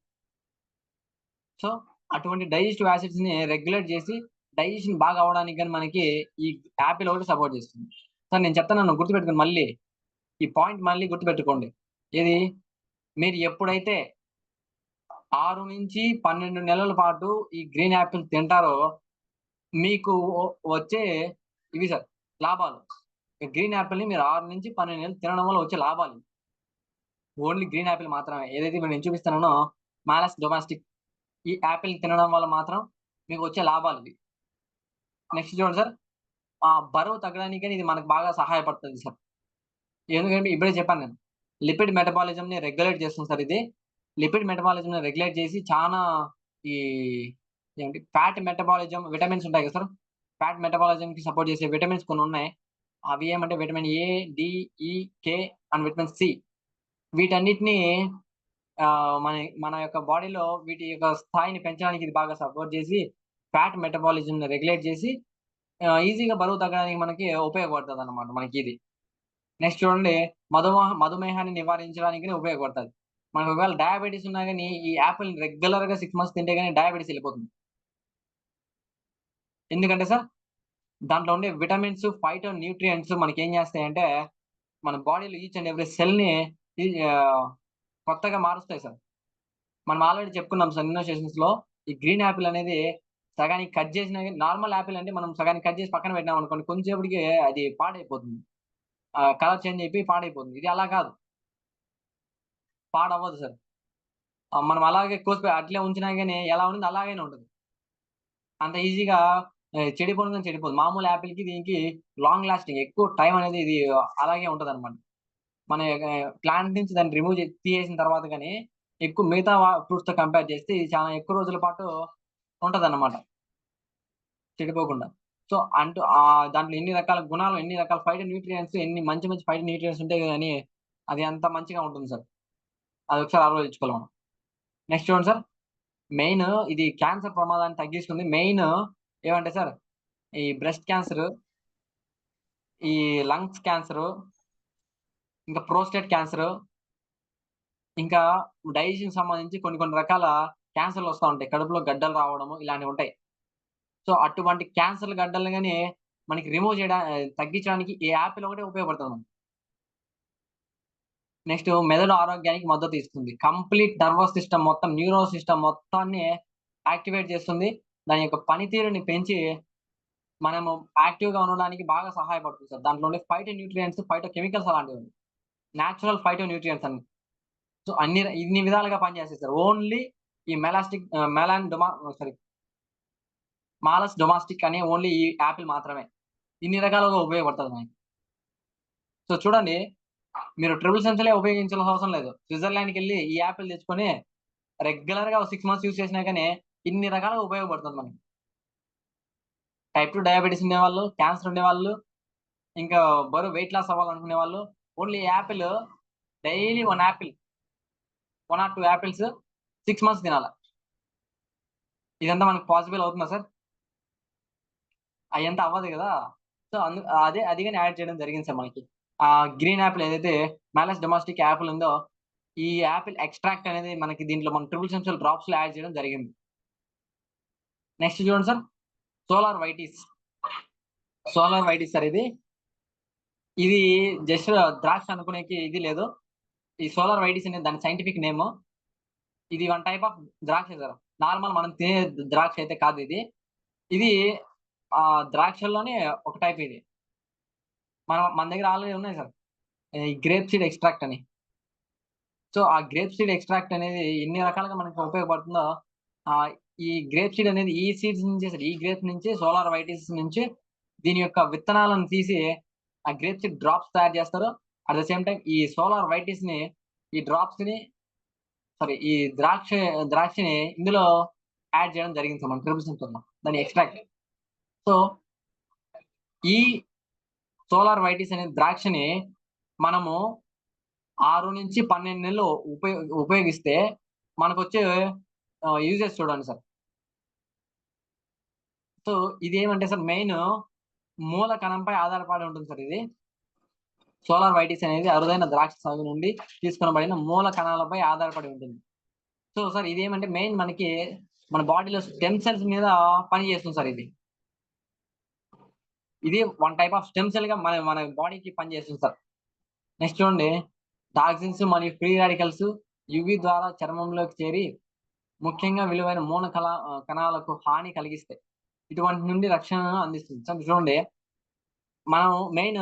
సో, అటువంటి డైజెస్టివ్ యాసిడ్స్‌ని రెగ్యులేట్ చేసి, డైజెషన్ బాగా అవ్వడానికి గాని మనకి ఈ యాపిల్ ఒకటి సపోర్ట్ చేస్తుంది. సార్ నేను చెప్తున్నాను గుర్తుపెట్టుకోండి మళ్ళీ. ఈ పాయింట్ మళ్ళీ గుర్తుపెట్టుకోండి. ఏది? మీరు ఎప్పుడైతే 6-12 నెలల పాటు ఈ గ్రీన్ యాపిల్ తింటారో, మీకు వచ్చే ఇవి సార్ లాభాలు. ఈ గ్రీన్ యాపిల్‌ని మీరు 6-12 నెలలు తినడం వల్ల వచ్చే లాభాలు. ఓన్లీ గ్రీన్ యాపిల్ మాత్రమే. ఏదైతే ఇప్పుడు నేను చూపిస్తున్నానో మాలస్ డొమాస్టిక్, ఈ యాపిల్ తినడం వల్ల మాత్రం మీకు వచ్చే లాభాలివి. నెక్స్ట్ చూడండి సార్. బరువు తగ్గడానికని ఇది మనకు బాగా సహాయపడుతుంది సార్. ఎందుకంటే ఇప్పుడే చెప్పాను నేను. లిపిడ్ మెటబాలిజంని రెగ్యులేట్ చేస్తుంది సార్ ఇది. లిపిడ్ మెటబాలిజంని రెగ్యులేట్ చేసి చానా ఈ ఫ్యాట్ మెటబాలిజం విటమిన్స్ ఉంటాయి కదా సార్. ఫ్యాట్ మెటబాలిజంకి సపోర్ట్ చేసే విటమిన్స్ కొన్నున్నాయి. అవి ఏమంటే విటమిన్ ఏ, డి, ఈ, కే అండ్ విటమిన్ సి. వీటన్నిటిని మన మన యొక్క బాడీలో వీటి యొక్క స్థాయిని పెంచడానికి ఇది బాగా సపోర్ట్ చేసి, ఫ్యాట్ మెటబాలిజంని రెగ్యులేట్ చేసి ఈజీగా బరువు తగ్గడానికి మనకి ఉపయోగపడతదనమాట మనకిది. నెక్స్ట్ చూడండి, మధుమేహాన్ని నివారించడానికి ఉపయోగపడతది. మనకు ఒకవేళ డయాబెటిస్ ఉన్నా గాని ఈ యాపిల్ రెగ్యులర్‌గా 6 మంత్స్ తింటే గాని డయాబెటిస్ ఎళ్ళిపోతుంది. ఎందుకంటే సార్, దాంట్లో ఉండే విటమిన్స్, ఫైటో న్యూట్రియంట్స్ మనకేం చేస్తాయంటే, మన బాడీలో ఈచ్ అండ్ ఎవ్రీ సెల్‌ని ఈ ఆహ్, కొత్తగా మారుస్తాయి సార్. మనం ఆల్రెడీ చెప్పుకున్నాం సార్ ఎన్నో సెషన్స్‌లో. ఈ గ్రీన్ యాపిల్ అనేది సగానికి కట్ చేసినా గాని నార్మల్ యాపిల్ అంటే మనం సగానికి కట్ చేసి పక్కన పెట్టినామనుకోండి కొంచెం సేపటికి అది పాడైపోతుంది. కలర్ చేంజ్ అయిపోయి పాడైపోతుంది. ఇది అలా కాదు. పాడవ్వదు సార్. మనం అలాగే కోసిపోయి అట్లే ఉంచినా గాని ఎలా ఉండిందో అలాగనే ఉంటది. అంత ఈజీగా చెడిపోను చెడిపోదు. మామూలు యాపిల్‌కి దీనికి లాంగ్ లాస్టింగ్ ఎక్కువ టైం అనేది ఇది అలాగే ఉంటదనమాట. మన ప్లాంట్ నుంచి దాన్ని రిమూవ్ తీసేసిన తర్వాత గాని ఎక్కువ మిగతా ఫ్రూట్స్‌తో కంపేర్ చేస్తే ఇది చాలా ఎక్కువ రోజుల పాటు ఉంటదన్నమాట. చెడిపోకుండా. సో, దాంట్లో ఎన్ని రకాల గుణాలు, ఎన్ని రకాల ఫైటో న్యూట్రియంట్స్, ఎన్ని మంచి మంచి ఫైటో న్యూట్రియంట్స్ ఉంటాయి గాని అది అంత మంచిగా ఉంటుంది సార్. అదొకసారి ఆలోచించుకోవాలి మనం. నెక్స్ట్ చూడండి సార్. మెయిన్ ఇది క్యాన్సర్ ప్రమాదాన్ని తగ్గిస్తుంది. మెయిన్ ఏమంటే సార్, ఈ బ్రెస్ట్ క్యాన్సరు, ఈ లంగ్స్ క్యాన్సరు, ఇంకా ప్రోస్టేట్ క్యాన్సరు, ఇంకా డైజెషన్‌కి సంబంధించి కొన్ని కొన్ని రకాల క్యాన్సర్‌లు వస్తా ఉంటాయి. కడుపులో గడ్డలు రావడము ఇలాంటివుంటాయి. సో, అటువంటి క్యాన్సర్ గడ్డల్ని గాని మనకి తగ్గించడానికి ఈ యాపిల్ ఒకటే ఉపయోగపడుతది మనకి. నెక్స్ట్ మెదడు ఆరోగ్యానికి మద్దతు ఇస్తుంది. కంప్లీట్ నర్వస్ సిస్టమ్ మొత్తం, న్యూరో సిస్టమ్ మొత్తాన్ని యాక్టివేట్ చేస్తుంది. దాని యొక్క పనితీరుని పెంచి మనము యాక్టివ్‌గా ఉండడానికి బాగా సహాయపడుతుంది సార్. దాంట్లో ఉండే ఫైటో న్యూట్రియంట్స్, ఫైటో కెమికల్స్ అలాంటివి. నేచురల్ ఫైటో న్యూట్రియంట్స్ అన్ని. సో, ఇన్ని విధాలుగా పనిచేస్తాయి సార్. ఓన్లీ ఈ మెలాస్టిక్ మెలాన్ డొమా సారీ మాలస్ డొమాస్టిక్ అనే ఓన్లీ ఈ యాపిల్ మాత్రమే. ఇన్ని రకాలుగా ఉపయోగపడతది మనకి. సో, చూడండి మీరు ట్రిపుల్ సెన్సిలే ఉపయోగించాల్సిన అవసరం లేదు. స్విట్జర్లాండ్‌కెళ్లి ఈ యాపిల్ తెచ్చుకొని రెగ్యులర్‌గా ఒక 6 మంత్స్ యూజ్ చేసినా గాని ఇన్ని రకాలుగా ఉపయోగపడుతుంది మనకి. టైప్ 2 డయాబెటిస్ ఉండేవాళ్ళు, క్యాన్సర్ ఉండేవాళ్ళు, ఇంకా బరువు వెయిట్ లాస్ అవ్వాలనుకునే వాళ్ళు only apple daily 1 apple, 1 or 2 apples 6 months తినాల. ఇదంతా మనకు పాసిబుల్ అవుతుందా సార్? అయ్యంత అవ్వదు గదా! సో, అది గాని యాడ్ చేయడం జరిగింది సార్ మనకి. గ్రీన్ యాపిల్ ఏదైతే మాలస్ డొమాస్టిక్ యాపిల్ ఉందో, ఈ యాపిల్ ఎక్స్ట్రాక్ట్ అనేది మనకి దీంట్లో మన ట్రిపుల్ సెన్సిల్ డ్రాప్స్‌లో యాడ్ చేయడం జరిగింది. నెక్స్ట్ చూడండి sir. Solar Vitis. Solar Vitis sir ఇది. ఇది జస్ట్ ద్రాక్ష అనుకునేకి ఇది లేదు. ఈ సోలార్ వైటిస్ అనేది దాని సైంటిఫిక్ నేము. ఇది వన్ టైప్ ఆఫ్ ద్రాక్ష సార్. నార్మల్ మనం తినే ద్రాక్ష అయితే కాదు ఇది. ఇది ద్రాక్షల్లోనే ఒక టైప్ ఇది. మన దగ్గర ఆల్రెడీ ఉన్నాయి సార్. ఈ గ్రేప్ సీడ్ ఎక్స్ట్రాక్ట్ అని. సో, ఆ గ్రేప్ సీడ్ ఎక్స్ట్రాక్ట్ అనేది ఎన్ని రకాలుగా మనకి ఉపయోగపడుతుందో, ఆహ్, ఈ గ్రేప్ సీడ్ అనేది ఈ సీడ్స్ నుంచే సార్. ఈ గ్రేప్ నుంచి సోలార్ వైటిస్ నుంచి దీని యొక్క విత్తనాలను తీసి ఆ గ్రేప్ సీడ్ డ్రాప్స్ తయారు చేస్తారు. అట్ ద సేమ్ టైమ్ ఈ సోలార్ వైటిస్‌ని ఈ డ్రాప్స్‌ని సారీ ఈ ద్రాక్షని ఇందులో యాడ్ చేయడం జరిగింది సార్ మన ట్రిపుల్ సిమ్స్‌లో. దాని ఎక్స్ట్రాక్ట్. సో, ఈ సోలార్ వైటిస్ అనే ద్రాక్షని మనము 6-12 నెలలు ఉపయోగిస్తే మనకొచ్చే యూజెస్ చూడండి సార్. సో, ఇదేమంటే సార్ మెయిన్ మూల కణంపై ఆధారపడి ఉంటుంది సార్ ఇది. సోలార్ వైటిస్ అనేది అరుదైన ద్రాక్ష సాగు నుండి తీసుకొనబడిన మూల కణాలపై ఆధారపడి ఉంటుంది. సో, సార్ ఇదేమంటే మెయిన్ మనకి మన బాడీలో స్టెమ్ సెల్స్ మీద పని చేస్తుంది సార్ ఇది. ఇది వన్ టైప్ ఆఫ్ స్టెమ్ సెల్‌గా మన మన బాడీకి పనిచేస్తుంది సార్. నెక్స్ట్ చూడండి టాక్సిన్స్ మరియు ఫ్రీ రాడికల్స్ యువి ద్వారా చర్మంలోకి చేరి ముఖ్యంగా విలువైన కణాలకు హాని కలిగిస్తాయి. ఇటువంటి నుండి రక్షణను అందిస్తుంది. సో, చూడండి మనం మెయిన్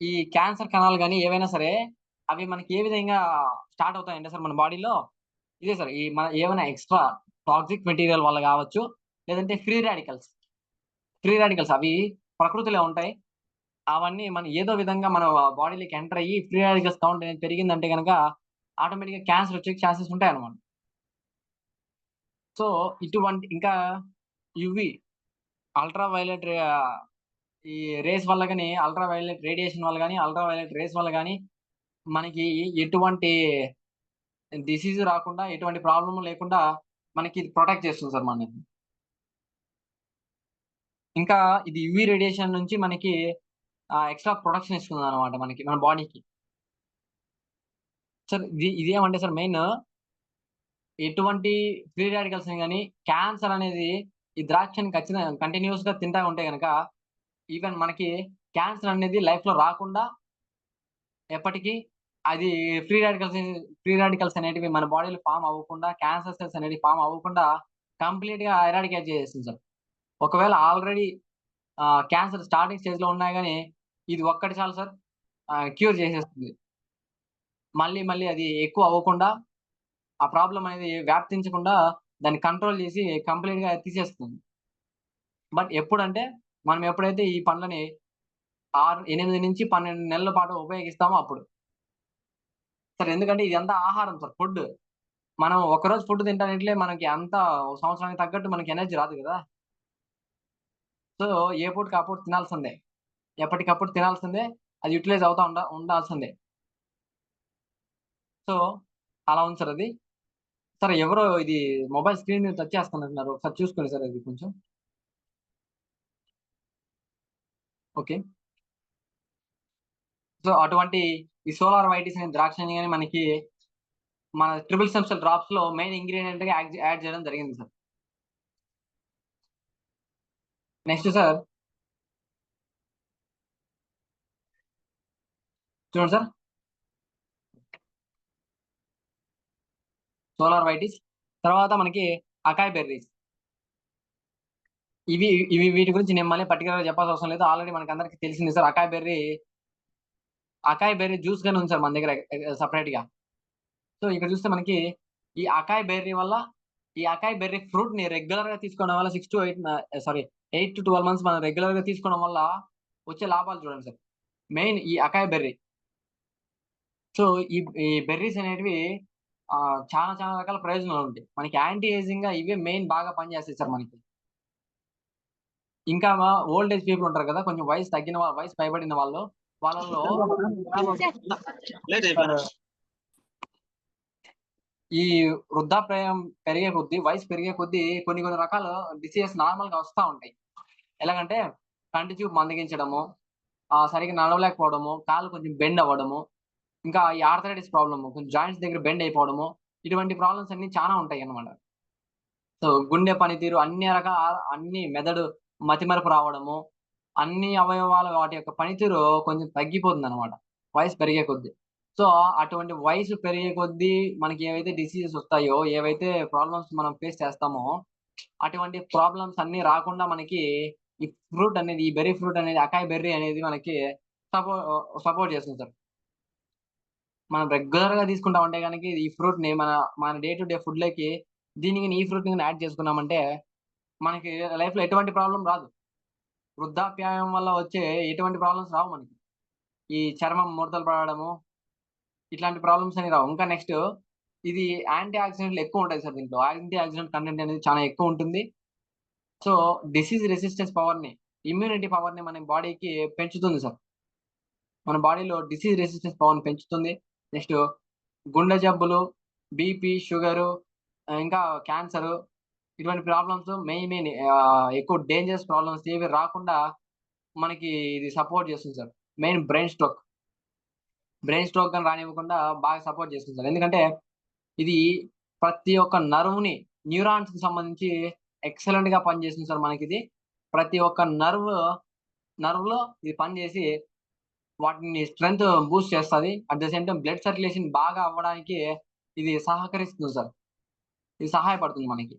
ఈ క్యాన్సర్ కణాలు గాని ఏవైనా సరే అవి మనకి ఏ విధంగా స్టార్ట్ అవుతాయంటే సార్ మన బాడీలో ఇదే సార్ ఈ మన ఏమైనా ఎక్స్‌ట్రా టాక్సిక్ మెటీరియల్ వల్ల గావచ్చు, లేదంటే ఫ్రీ రాడికల్స్ అవి ప్రకృతిలో ఉంటాయి. అవన్నీ మనం ఏదో విధంగా మన బాడీలోకి ఎంటర్ అయ్యి ఫ్రీ రాడికల్స్ కౌంట్ అనేది పెరిగిందంటే గనక ఆటోమేటిక్‌గా క్యాన్సర్ వచ్చే ఛాన్సెస్ ఉంటాయన్నమాట. సో, ఇటువంటి ఇంకా యువి అల్ట్రా వయలెట్ ఈ రేస్ వల్ల గాని, అల్ట్రా వయలెట్ రేడియేషన్ వల్ల గాని, అల్ట్రా వయలెట్ రేస్ వల్ల గాని మనకి ఎటువంటి డిసీజ్ రాకుండా, ఎటువంటి ప్రాబ్లమ్ లేకుండా మనకి ఇది ప్రొటెక్ట్ చేస్తుంది సార్ మనల్ని. ఇంకా ఇది యువి రేడియేషన్ నుంచి మనకి ఎక్స్‌ట్రా ప్రొటెక్షన్ ఇస్తుందన్నమాట మనకి మన బాడీకి. సార్ ఇదేమంటే సార్ మెయిన్ ఎటువంటి ఫ్రీ రాడికల్స్‌ని గాని, క్యాన్సర్ అనేది ఈ ద్రాక్షని కంటిన్యూయస్‌గా తింటా ఉంటే గనక, ఈవెన్ మనకి క్యాన్సర్ అనేది లైఫ్‌లో రాకుండా ఎప్పటికి అది ఫ్రీ రాడికల్స్ అనేటివి మన బాడీలో ఫార్మ్ అవ్వకుండా, క్యాన్సర్ సెల్స్ అనేవి ఫార్మ్ అవ్వకుండా కంప్లీట్‌గా ఎరాడికేట్ చేసేస్తుంది సార్. ఒకవేళ ఆల్రెడీ క్యాన్సర్ స్టార్టింగ్ స్టేజ్‌లో ఉన్నా గాని, ఇది ఒక్కటి చాలు సార్. క్యూర్ చేసేస్తుంది. మళ్ళీ మళ్ళీ అది ఎక్కువ అవ్వకుండా, ఆ ప్రాబ్లమ్ అనేది వ్యాప్తించకుండా దాన్ని కంట్రోల్ చేసి కంప్లీట్‌గా తీసేస్తుంది. బట్ ఎప్పుడంటే, మనం ఎప్పుడైతే ఈ పండ్లని 8-12 నెలల పాటు ఉపయోగిస్తామో అప్పుడు. సార్ ఎందుకంటే ఇదంతా ఆహారం సార్, ఫుడ్. మనం ఒకరోజు ఫుడ్ తింటానిట్లే మనకి అంతా సంవత్సరానికి తగ్గట్టు మనకి ఎనర్జీ రాదు గదా! సో, ఏ పూటకి ఆ పూట తినాల్సిందే. ఎప్పటికప్పుడు తినాల్సిందే. అది యుటిలైజ్ అవుతా ఉండాల్సిందే. సో, అలా ఉంది సార్ అది. సార్ ఎవరో ఇది మొబైల్ స్క్రీన్ మీద టచ్ చేస్తున్నట్టున్నారు. ఒకసారి చూసుకోండి సార్ అది కొంచెం. ఓకే. సో, అటువంటి ఈ సోలార్ వైటీస్ అనే ద్రాక్షని గాని మనకి మన ట్రిపుల్ ఎసెన్షియల్ డ్రాప్స్‌లో మెయిన్ ఇంగ్రీడియెంట్‌గా యాడ్ చేయడం జరిగింది సార్. నెక్స్ట్ సార్ చూడండి సార్. సోలార్ వైటీస్. తర్వాత మనకి అకాయ్ బెర్రీస్. ఇవి ఇవి వీటి గురించి నేను మళ్ళీ పర్టిక్యులర్‌గా చెప్పాల్సిన అవసరం లేదు. ఆల్రెడీ మనకందరికి తెలిసిందే సార్. అకాయ్ బెర్రీ జ్యూస్ గాని ఉంది సార్ మన దగ్గర సెపరేట్‌గా. సో, ఇక్కడ చూస్తే మనకి ఈ అకాయ్ బెర్రీ వల్ల ఈ అకాయ్ బెర్రీ ఫ్రూట్‌ని రెగ్యులర్‌గా తీసుకోవడం వల్ల 8-12 మంత్స్ మనం రెగ్యులర్‌గా తీసుకోవడం వల్ల వచ్చే లాభాలు చూడండి సార్. మెయిన్ ఈ అకాయ్ బెర్రీ. సో, ఈ ఈ బెర్రీస్ అనేటివి చాలా చాలా రకాల ప్రయోజనాలుంటాయి. మనకి యాంటీ ఏజింగ్‌గా ఇవే మెయిన్ బాగా పనిచేస్తాయి సార్ మనకి. ఇంకా ఓల్డ్ ఏజ్ పీపుల్ ఉంటారు కదా! కొంచెం వయసు పైబడిన వాళ్ళలో ఈ వృద్ధాప్యం పెరిగే కొద్దీ, వయసు పెరిగే కొద్దీ కొన్ని కొన్ని రకాల డిసీజెస్ నార్మల్‌గా వస్తా ఉంటాయి. ఎలాగంటే కంటి చూపు మందగించడము, సరిగ్గా నడవలేకపోవడము, కాళ్ళు కొంచెం బెండ్ అవ్వడము, ఇంకా ఈ ఆర్థరైటిస్ ప్రాబ్లమ్ కొంచెం జాయింట్స్ దగ్గర బెండ్ అయిపోవడము, ఇటువంటి ప్రాబ్లమ్స్ అన్నీ చానా ఉంటాయన్నమాట. సో, గుండె పనితీరు అన్ని మెదడు మతిమరుపు రావడము, అన్ని అవయవాలు వాటి యొక్క పనితీరు కొంచెం తగ్గిపోతుందనమాట, వయసు పెరిగే కొద్దీ. సో, అటువంటి వయసు పెరిగే కొద్దీ మనకి ఏవైతే డిసీజెస్ ఒస్తాయో, ఏవైతే ప్రాబ్లమ్స్ మనం ఫేస్ చేస్తామో, అటువంటి ప్రాబ్లమ్స్ అన్నీ రాకుండా మనకి ఈ ఈ బెర్రీ ఫ్రూట్ అనేది, అకాయ్ బెర్రీ అనేది మనకి సపోర్ట్ చేస్తుంది సార్. మనం రెగ్యులర్‌గా తీసుకుంటామంటే గనక ఈ ఫ్రూట్‌ని మన డే టు డే ఫుడ్‌లోకి ఈ ఫ్రూట్‌ని గాని యాడ్ చేసుకున్నామంటే, మనకి లైఫ్‌లో ఎటువంటి ప్రాబ్లమ్ రాదు. వృద్ధాప్యాయం వల్ల వచ్చే ఎటువంటి ప్రాబ్లమ్స్ రావు మనకి. ఈ చర్మం ముడతలు పడడము, ఇట్లాంటి ప్రాబ్లమ్స్ అనేవి రావు. ఇంకా నెక్స్ట్ ఇది యాంటీ ఆక్సిడెంట్లు ఎక్కువుంటాయి సార్ దీంట్లో. యాంటీ ఆక్సిడెంట్ కంటెంట్ అనేది చాలా ఎక్కువుంటుంది. సో, డిసీజ్ రెసిస్టెన్స్ పవర్‌ని, ఇమ్యూనిటీ పవర్‌ని మన బాడీకి పెంచుతుంది సార్. మన బాడీలో డిసీజ్ రెసిస్టెన్స్ పవర్‌ని పెంచుతుంది. నెక్స్ట్ గుండె జబ్బులు, బీపీ, షుగరు, ఇంకా క్యాన్సరు, ఇటువంటి ప్రాబ్లమ్స్ ఎక్కువ డేంజరస్ ప్రాబ్లమ్స్ ఏవి రాకుండా మనకి ఇది సపోర్ట్ చేస్తుంది సార్. మెయిన్ బ్రెయిన్ స్ట్రోక్ గాని రానివ్వకుండా బాగా సపోర్ట్ చేస్తుంది సార్. ఎందుకంటే ఇది ప్రతి ఒక్క న్యూరాన్స్‌కి సంబంధించి ఎక్సలెంట్‌గా పనిచేస్తుంది సార్ మనకిది. ప్రతి ఒక్క నర్వ్‌లో ఇది పనిచేసి వాటిని స్ట్రెంత్ బూస్ట్ చేస్తది. At the same time blood circulation బాగా అవ్వడానికి ఇది సహకరిస్తుంది సార్. ఇది సహాయపడుతుంది మనకి.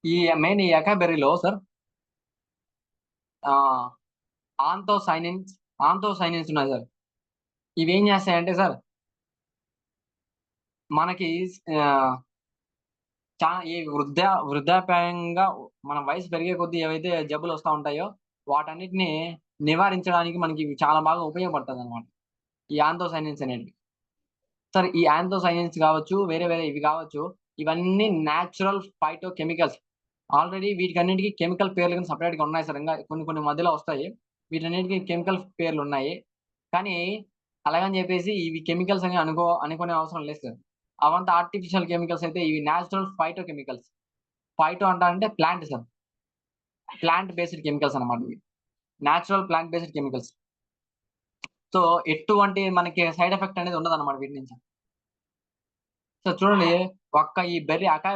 ఈ ఈ అకాయ్ బెర్రీలో సార్ ఆహ్, ఆంతోసైనిన్స్, ఆంతోసైనిన్స్ ఉన్నాయి సార్. ఇవేం చేస్తాయంటే సార్ మనకి ఆహ్, ఈ వృద్ధాప్యంగా మన వయసు పెరిగే కొద్దీ ఏవైతే జబ్బులొస్తా ఉంటాయో, వాటన్నిటిని నివారించడానికి మనకి ఇవి చాలా బాగా ఉపయోగపడతదనమాట. ఈ ఆంతోసైనిన్స్ అనేటివి. సార్ ఈ యాంథోసైనిన్స్ గావచ్చు, వేరే వేరే ఇవి గావచ్చు, ఇవన్నీ నేచురల్ ఫైటో కెమికల్స్. ఆల్రెడీ వీటికన్నిటికి కెమికల్ పేర్లు గాని సెపరేట్‌గా ఉన్నాయి సార్. ఇంగా కొన్ని కొన్ని మధ్యలో వస్తాయి. వీటన్నిటికి కెమికల్ పేర్లున్నాయి. కానీ అలాగని జెప్పేసి ఇవి కెమికల్స్ అని అనుకునే అవసరం లేదు సార్. అవంతా ఆర్టిఫిషియల్ కెమికల్స్ అయితే ఇవి నేచురల్ ఫైటో కెమికల్స్. ఫైటో అంటే plant sir. Plant based chemicals అన్నమాట ఇవి. Natural plant based chemicals. So, ఎటువంటి మనకి సైడ్ ఎఫెక్ట్ అనేది ఉండదన్నమాట వీటి నుంచి. సో చూడండి, అకాయ్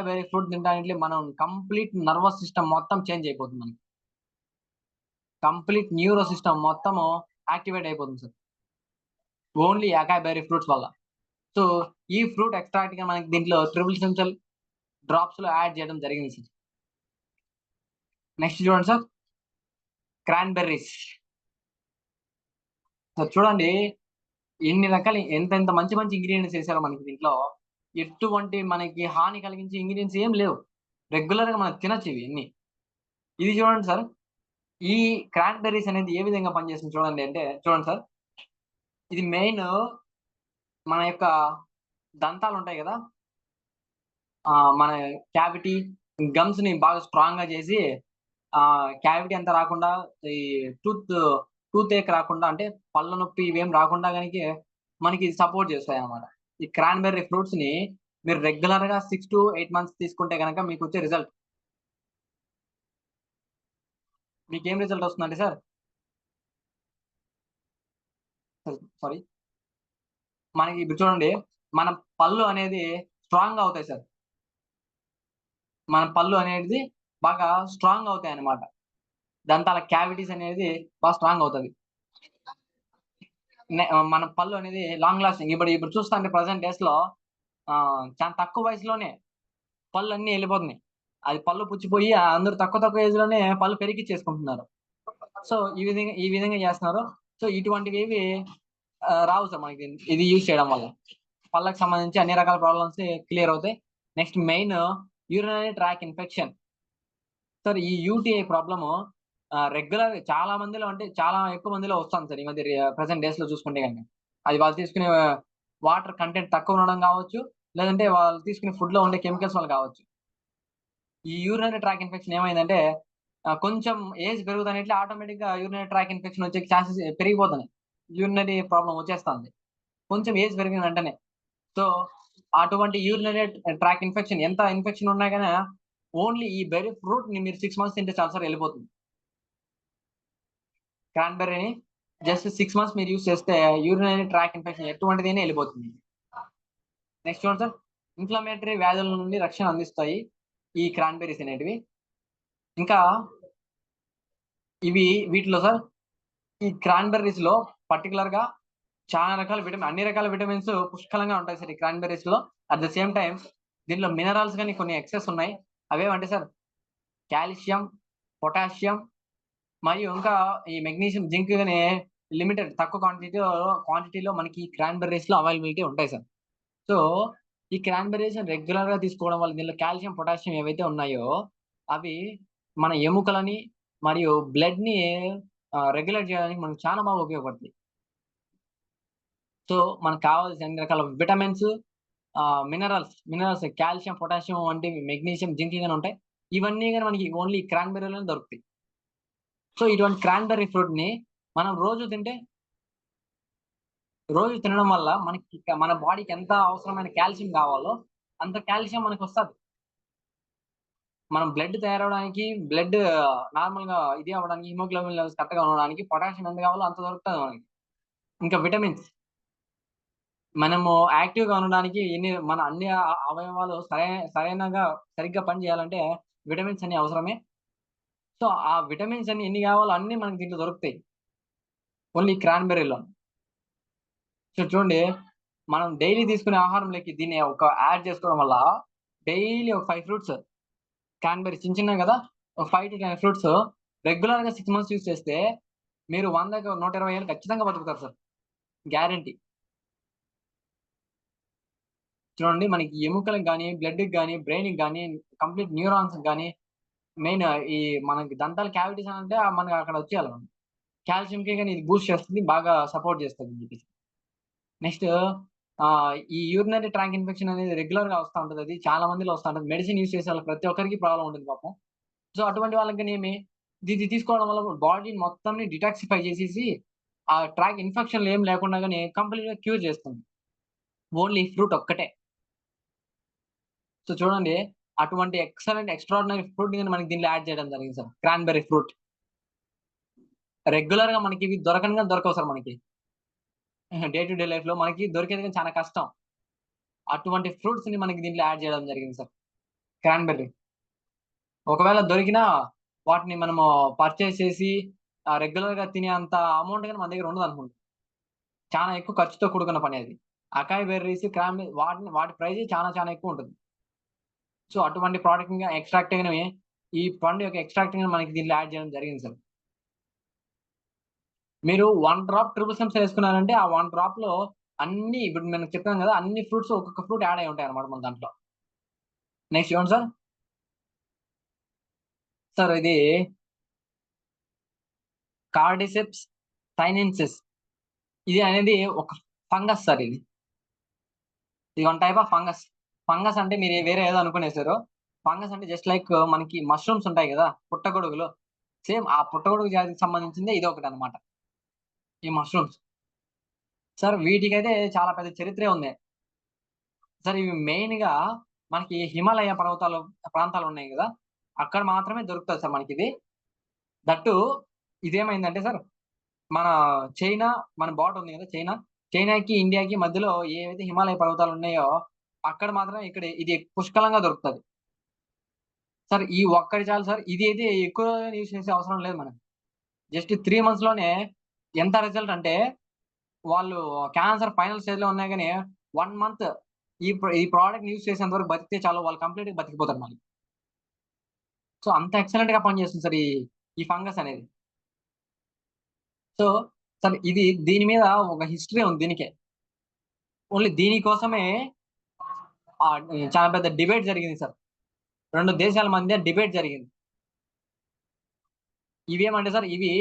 బెర్రీ ఫ్రూట్ తింటానిట్లే మనం కంప్లీట్ నర్వస్ సిస్టమ్ మొత్తం చేంజ్ అయిపోతుంది మనకి. కంప్లీట్ న్యూరో సిస్టమ్ మొత్తము యాక్టివేట్ అయిపోతుంది sir. Only acai berry fruits వల్ల. సో, ఈ ఫ్రూట్ ఎక్స్ట్రాక్ట్‌గా మనకి దీంట్లో ట్రిపుల్ ఎసెన్షియల్ డ్రాప్స్‌లో యాడ్ చేయడం జరిగింది సార్. నెక్స్ట్ చూడండి సార్, క్రాన్‌బెర్రీస్. సో చూడండి ఎన్ని రకాల ఎంత మంచి మంచి ఇంగ్రీడియంట్స్ వేసారో మనకి దీంట్లో. ఎటువంటి మనకి హాని కలిగించే ఇంగ్రీడియంట్స్ ఏం లేవు. రెగ్యులర్‌గా మనం తినొచ్చు ఇవన్నీ. ఇది చూడండి సార్. ఈ క్రాన్‌బెర్రీస్ అనేది ఏ విధంగా పనిచేస్తుంది చూడండి అంటే, చూడండి సార్. ఇది మెయిన్ మన యొక్క దంతాలుంటాయి గదా! మన క్యావిటీ, గమ్స్‌ని బాగా స్ట్రాంగ్‌గా చేసి క్యావిటీ అంతా రాకుండా, ఈ టూత్ టూత్ ఏక్ రాకుండా, అంటే పళ్ళ నొప్పి ఇవేం రాకుండా గనికి మనకి సపోర్ట్ చేస్తాయన్నమాట. ఈ క్రాన్‌బెర్రీ ఫ్రూట్స్‌ని మీరు రెగ్యులర్‌గా 6-8 మంత్స్ తీసుకుంటే గనక మీకొచ్చే రిజల్ట్, మీకేం రిజల్ట్ వస్తుందంటే సార్, సారీ, మనకి ఇప్పుడు చూడండి, మన పళ్ళు అనేది స్ట్రాంగ్‌గా అవుతాయి సార్. మన పళ్ళు అనేది బాగా స్ట్రాంగ్ అవుతాయన్నమాట. దంతాల క్యావిటీస్ అనేది బాగా స్ట్రాంగ్ అవుతది. మన పళ్ళు అనేది లాంగ్ లాస్టింగ్. ఇప్పుడు చూస్తుంటే ప్రెజెంట్ డేస్‌లో చాలా తక్కువ వయసులోనే పళ్ళన్నీ ఎళ్ళిపోతున్నాయి. అది పళ్ళు పుచ్చిపోయి అందరూ తక్కువ తక్కువ ఏజ్‌లోనే పళ్ళు పెరికిచ్చేసుకుంటున్నారు. సో, ఈ విధంగా చేస్తున్నారు. సో, ఇటువంటివేవి రావు సార్ మనకి ఇది యూజ్ చేయడం వల్ల. పళ్ళకి సంబంధించి అన్ని రకాల ప్రాబ్లమ్స్ క్లియర్ అవుతాయి. Next main urinary tract infection. Sir ఈ యూటీఐ ప్రాబ్లము రెగ్యులర్‌గా చాలా మందిలో, అంటే చాలా ఎక్కువ మందిలో వస్తాంది సార్ ఈ మధ్య ప్రెజెంట్ డేస్‌లో చూసుకుంటే గనక. అది వాళ్ళు తీసుకునే వాటర్ కంటెంట్ తక్కువ ఉండడం కావచ్చు, లేదంటే వాళ్ళు తీసుకునే ఫుడ్‌లో ఉండే కెమికల్స్ వల్ల కావచ్చు. ఈ యూరినరీ ట్రాక్ ఇన్ఫెక్షన్ ఏమైందంటే కొంచెం ఏజ్ పెరుగుతున్నట్లే ఆటోమేటిక్‌గా యూరినరీ ట్రాక్ ఇన్ఫెక్షన్ వచ్చే ఛాన్సెస్ పెరిగిపోతున్నాయి. యూరినరీ ప్రాబ్లమ్ వచ్చేస్తాంది. కొంచెం ఏజ్ పెరిగిన వెంటనే. సో, అటువంటి యూరినరీ ట్రాక్ ఇన్ఫెక్షన్, ఎంత ఇన్ఫెక్షన్ ఉన్నా గాని ఓన్లీ ఈ బెర్రీ ఫ్రూట్‌ని మీరు 6 మంత్స్ తింటే చాలు సార్ ఎళ్ళిపోతుంది. క్రాన్‌బెర్రీని జస్ట్ 6 మంత్స్ మీరు యూజ్ చేస్తే యూరినరీ ట్రాక్ ఇన్ఫెక్షన్ ఎటువంటిదైనా ఎళ్ళిపోతుంది. నెక్స్ట్ చూడండి సార్. ఇన్‌ఫ్లమేటరీ వ్యాధుల నుండి రక్షణ అందిస్తాయి ఈ క్రాన్‌బెర్రీస్ అనేటివి. ఇంకా ఇవి వీటిలో సార్, ఈ క్రాన్‌బెర్రీస్‌లో పర్టిక్యులర్‌గా చాలా రకాల అన్ని రకాల విటమిన్స్ పుష్కలంగా ఉంటాయి సార్ ఈ క్రాన్‌బెర్రీస్‌లో. అట్ ద సేమ్ టైమ్ దీనిలో మినరల్స్ గాని కొన్ని ఎక్సెస్ ఉన్నాయి. అవేవంటే సార్, కాల్షియం, పొటాషియం మరియు ఇంకా ఈ మెగ్నీషియం, జింక్ గాని లిమిటెడ్ తక్కువ క్వాంటిటీలో మనకి క్రాన్‌బెర్రీస్‌లో అవైలబిలిటీ ఉంటాయి సార్. సో, ఈ క్రాన్‌బెర్రీస్ రెగ్యులర్‌గా తీసుకోవడం వల్ల దీనిలో కాల్షియం, పొటాషియం ఏవైతే ఉన్నాయో అవి మన ఎముకలని మరియు బ్లడ్‌ని రెగ్యులేట్ చేయడానికి మనకు చాలా బాగా ఉపయోగపడతాయి. సో, మనకు కావాల్సిన అన్ని రకాల విటమిన్స్, మినరల్స్ కాల్షియం, పొటాషియం వంటివి, మెగ్నీషియం, జింక్ గాని ఉంటాయి. ఇవన్నీ గాని మనకి ఓన్లీ క్రాన్‌బెర్రీలోనే దొరుకుతాయి. సో, ఇటువంటి క్రాన్‌బెర్రీ ఫ్రూట్‌ని మనం రోజు తినడం వల్ల మనకి మన బాడీకి ఎంత అవసరమైన కాల్షియం కావాలో అంత కాల్షియం మనకొస్తది. మనం బ్లడ్ తయారవ్వడానికి, నార్మల్‌గా ఇది అవ్వడానికి, హిమోగ్లోబిన్ లెవెల్స్ కరెక్ట్‌గా ఉండడానికి పొటాషియం ఎంత కావాలో అంత దొరుకుతది మనకి. ఇంకా విటమిన్స్, మనము యాక్టివ్‌గా ఉండడానికి మన అన్ని అవయవాలు సరిగ్గా పని చేయాలంటే విటమిన్స్ అన్ని అవసరమే. సో, ఆ విటమిన్స్ అన్ని ఎన్ని కావాలో అన్నీ మనకు దీంట్లో దొరుకుతాయి. ఓన్లీ క్రాన్‌బెర్రీలో. సో, చూడండి, మనం డైలీ తీసుకునే ఆహారంలోకి దీన్ని యాడ్ చేసుకోవడం వల్ల డైలీ ఒక 5 ఫ్రూట్స్, క్రాన్‌బెర్రీ చిన్నయి గదా! ఒక 5-10 ఫ్రూట్స్ రెగ్యులర్‌గా 6 మంత్స్ యూజ్ చేస్తే మీరు 100కి 120 ఏళ్ళు ఖచ్చితంగా బతుకుతారు సార్. గ్యారంటీ. చూడండి, మనకి ఎముకలకు గాని, బ్లడ్‌కి గాని, బ్రెయిన్‌కి గాని, కంప్లీట్ న్యూరాన్స్‌కి గాని, మెయిన్ ఈ మనకి దంతాల క్యావిటీస్ అంటే మనకి అక్కడ వచ్చేయాలి మనం. కాల్షియంకి గాని ఇది బూస్ట్ చేస్తుంది. బాగా సపోర్ట్ చేస్తదని జెప్పేసి. నెక్స్ట్ ఈ యూరినరీ ట్రాక్ ఇన్ఫెక్షన్ అనేది రెగ్యులర్‌గా వస్తా ఉంటది. అది చాలా మందిలో వస్తా ఉంటది. మెడిసిన్ యూజ్ చేసే వాళ్ళకి ప్రతి ఒక్కరికి ప్రాబ్లమ్ ఉంటుంది పాపం. సో, అటువంటి వాళ్ళకినేమి ఇది తీసుకోవడం వల్ల బాడీ మొత్తంని డిటాక్సిఫై చేసేసి, ఆ ట్రాక్ ఇన్ఫెక్షన్‌లు ఏమి లేకుండా గాని కంప్లీట్‌గా క్యూర్ చేస్తుంది. ఓన్లీ ఫ్రూట్ ఒక్కటే. సో, చూడండి, అటువంటి ఎక్సలెంట్ ఎక్స్ట్రార్డినరీ ఫ్రూట్‌ని గాని మనకి దీంట్లో యాడ్ చేయడం జరిగింది సార్. Cranberry fruit. రెగ్యులర్‌గా మనకివి దొరకవు సార్ మనకి. డే టు డే లైఫ్‌లో మనకి దొరికేది గాని చాలా కష్టం. అటువంటి ఫ్రూట్స్‌ని మనకి దీంట్లో యాడ్ చేయడం జరిగింది సార్. క్రాన్‌బెర్రీ. ఒకవేళ దొరికినా వాటిని మనము పర్చేస్ చేసి రెగ్యులర్‌గా తినే అంత అమౌంట్ గాని మన దగ్గర ఉండదనుకుంటా. చాలా ఎక్కువ ఖర్చుతో కూడుకున్న పని అది. అకాయ్ బెర్రీస్, వాటి ప్రైస్ చాలా ఎక్కువుంటది. సో, అటువంటి ప్రొడక్ట్‌ని ఎక్స్ట్రాక్ట్ ఈ పండు యొక్క ఎక్స్ట్రాక్ట్‌ని మనకి దీంట్లో యాడ్ చేయడం జరిగింది సార్. మీరు 1 డ్రాప్ ట్రిపుల్ సెమ్స్ వేసుకున్నారంటే ఆ 1 డ్రాప్ లో అన్ని ఇప్పుడు మనం చెప్పాం కదా, అన్ని ఫ్రూట్స్ ఒక్కొక్క ఫ్రూట్ యాడ్ అయి ఉంటాయి అనమాట మన దాంట్లో. నెక్స్ట్ చూడండి సార్. సార్ ఇది కార్డిసెప్స్ సైనెన్సిస్. ఇది అనేది ఒక ఫంగస్ సార్. ఇది one type of fungus. Fungus అంటే మీరు వేరే ఏదో అనుకునేసారు. ఫంగస్ అంటే జస్ట్ లైక్ మనకి మష్రూమ్స్ ఉంటాయి కదా, పుట్టగొడుగులు. సేమ్ ఆ పుట్టగొడుగు జాతికి సంబంధించింది ఇది ఒకటి అనమాట, ఈ మష్రూమ్స్. సార్ వీటికైతే చాలా పెద్ద చరిత్రే ఉంది. సార్ ఇవి మెయిన్ గా మనకి హిమాలయ పర్వతాలు ప్రాంతాలు ఉన్నాయి కదా, అక్కడ మాత్రమే దొరుకుతుంది సార్ మనకి ఇది. దట్టు ఇదేమైందంటే సార్, మన చైనా, మన బార్డర్ ఉంది కదా చైనా, చైనాకి ఇండియాకి మధ్యలో ఏవైతే హిమాలయ పర్వతాలు ఉన్నాయో అక్కడ మాత్రమే ఇక్కడ ఇది పుష్కలంగా దొరుకుతుంది. సార్ ఈ ఒక్కటి చాలు సార్. ఇది అయితే ఎక్కువ యూజ్ చేసే అవసరం లేదు మనకి. జస్ట్ 3 months లోనే ఎంత రిజల్ట్ అంటే, వాళ్ళు క్యాన్సర్ ఫైనల్ స్టేజ్ లో ఉన్నాయి కానీ 1 month ఈ ప్రోడక్ట్ యూజ్ చేసేంత వరకు బతికితే చాలు, వాళ్ళు కంప్లీట్ గా బతికిపోతారు మళ్ళీ. సో అంత ఎక్సలెంట్ గా పనిచేస్తుంది సార్ ఈ ఫంగస్ అనేది. సో సార్ ఇది దీని మీద ఒక హిస్టరీ ఉంది దీనికే. ఓన్లీ దీనికోసమే చాలా పెద్ద డిబేట్ జరిగింది సార్. 2 దేశాల మధ్య డిబేట్ జరిగింది. ఇవేమంటే సార్, ఇవి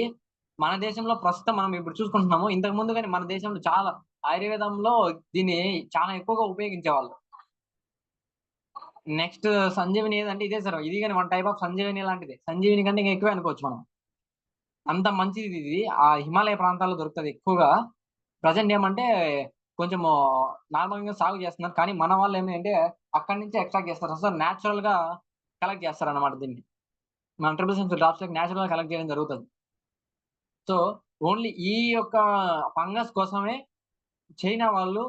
మన దేశంలో ప్రస్తుతం మనం ఇప్పుడు చూసుకుంటున్నాము. ఇంతకు ముందు కానీ మన దేశంలో చాలా ఆయుర్వేదంలో దీన్ని చాలా ఎక్కువగా ఉపయోగించేవాళ్ళు. నెక్స్ట్ సంజీవిని ఏదంటే ఇదే సార్. ఇది కానీ వన్ టైప్ ఆఫ్ సంజీవిని లాంటిది. సంజీవిని కంటే ఇంకా ఎక్కువే అనుకోవచ్చు మనం. అంత మంచిది ఇది. ఆ హిమాలయ ప్రాంతాల్లో దొరుకుతుంది ఎక్కువగా. ప్రజెంట్ ఏమంటే కొంచెం నార్మల్ గా సాగు చేస్తున్నారు, కానీ మన వాళ్ళు ఏమంటే అక్కడి నుంచి ఎక్స్ట్రాక్ట్ చేస్తారు సార్. నేచురల్ గా కలెక్ట్ చేస్తారు అనమాట దీన్ని. మన ట్రిపుల్ సెన్స్ డ్రాప్స్ నేచురల్ గా కలెక్ట్ చేయడం జరుగుతుంది. సో ఓన్లీ ఈ యొక్క ఫంగస్ కోసమే చైనా వాళ్ళు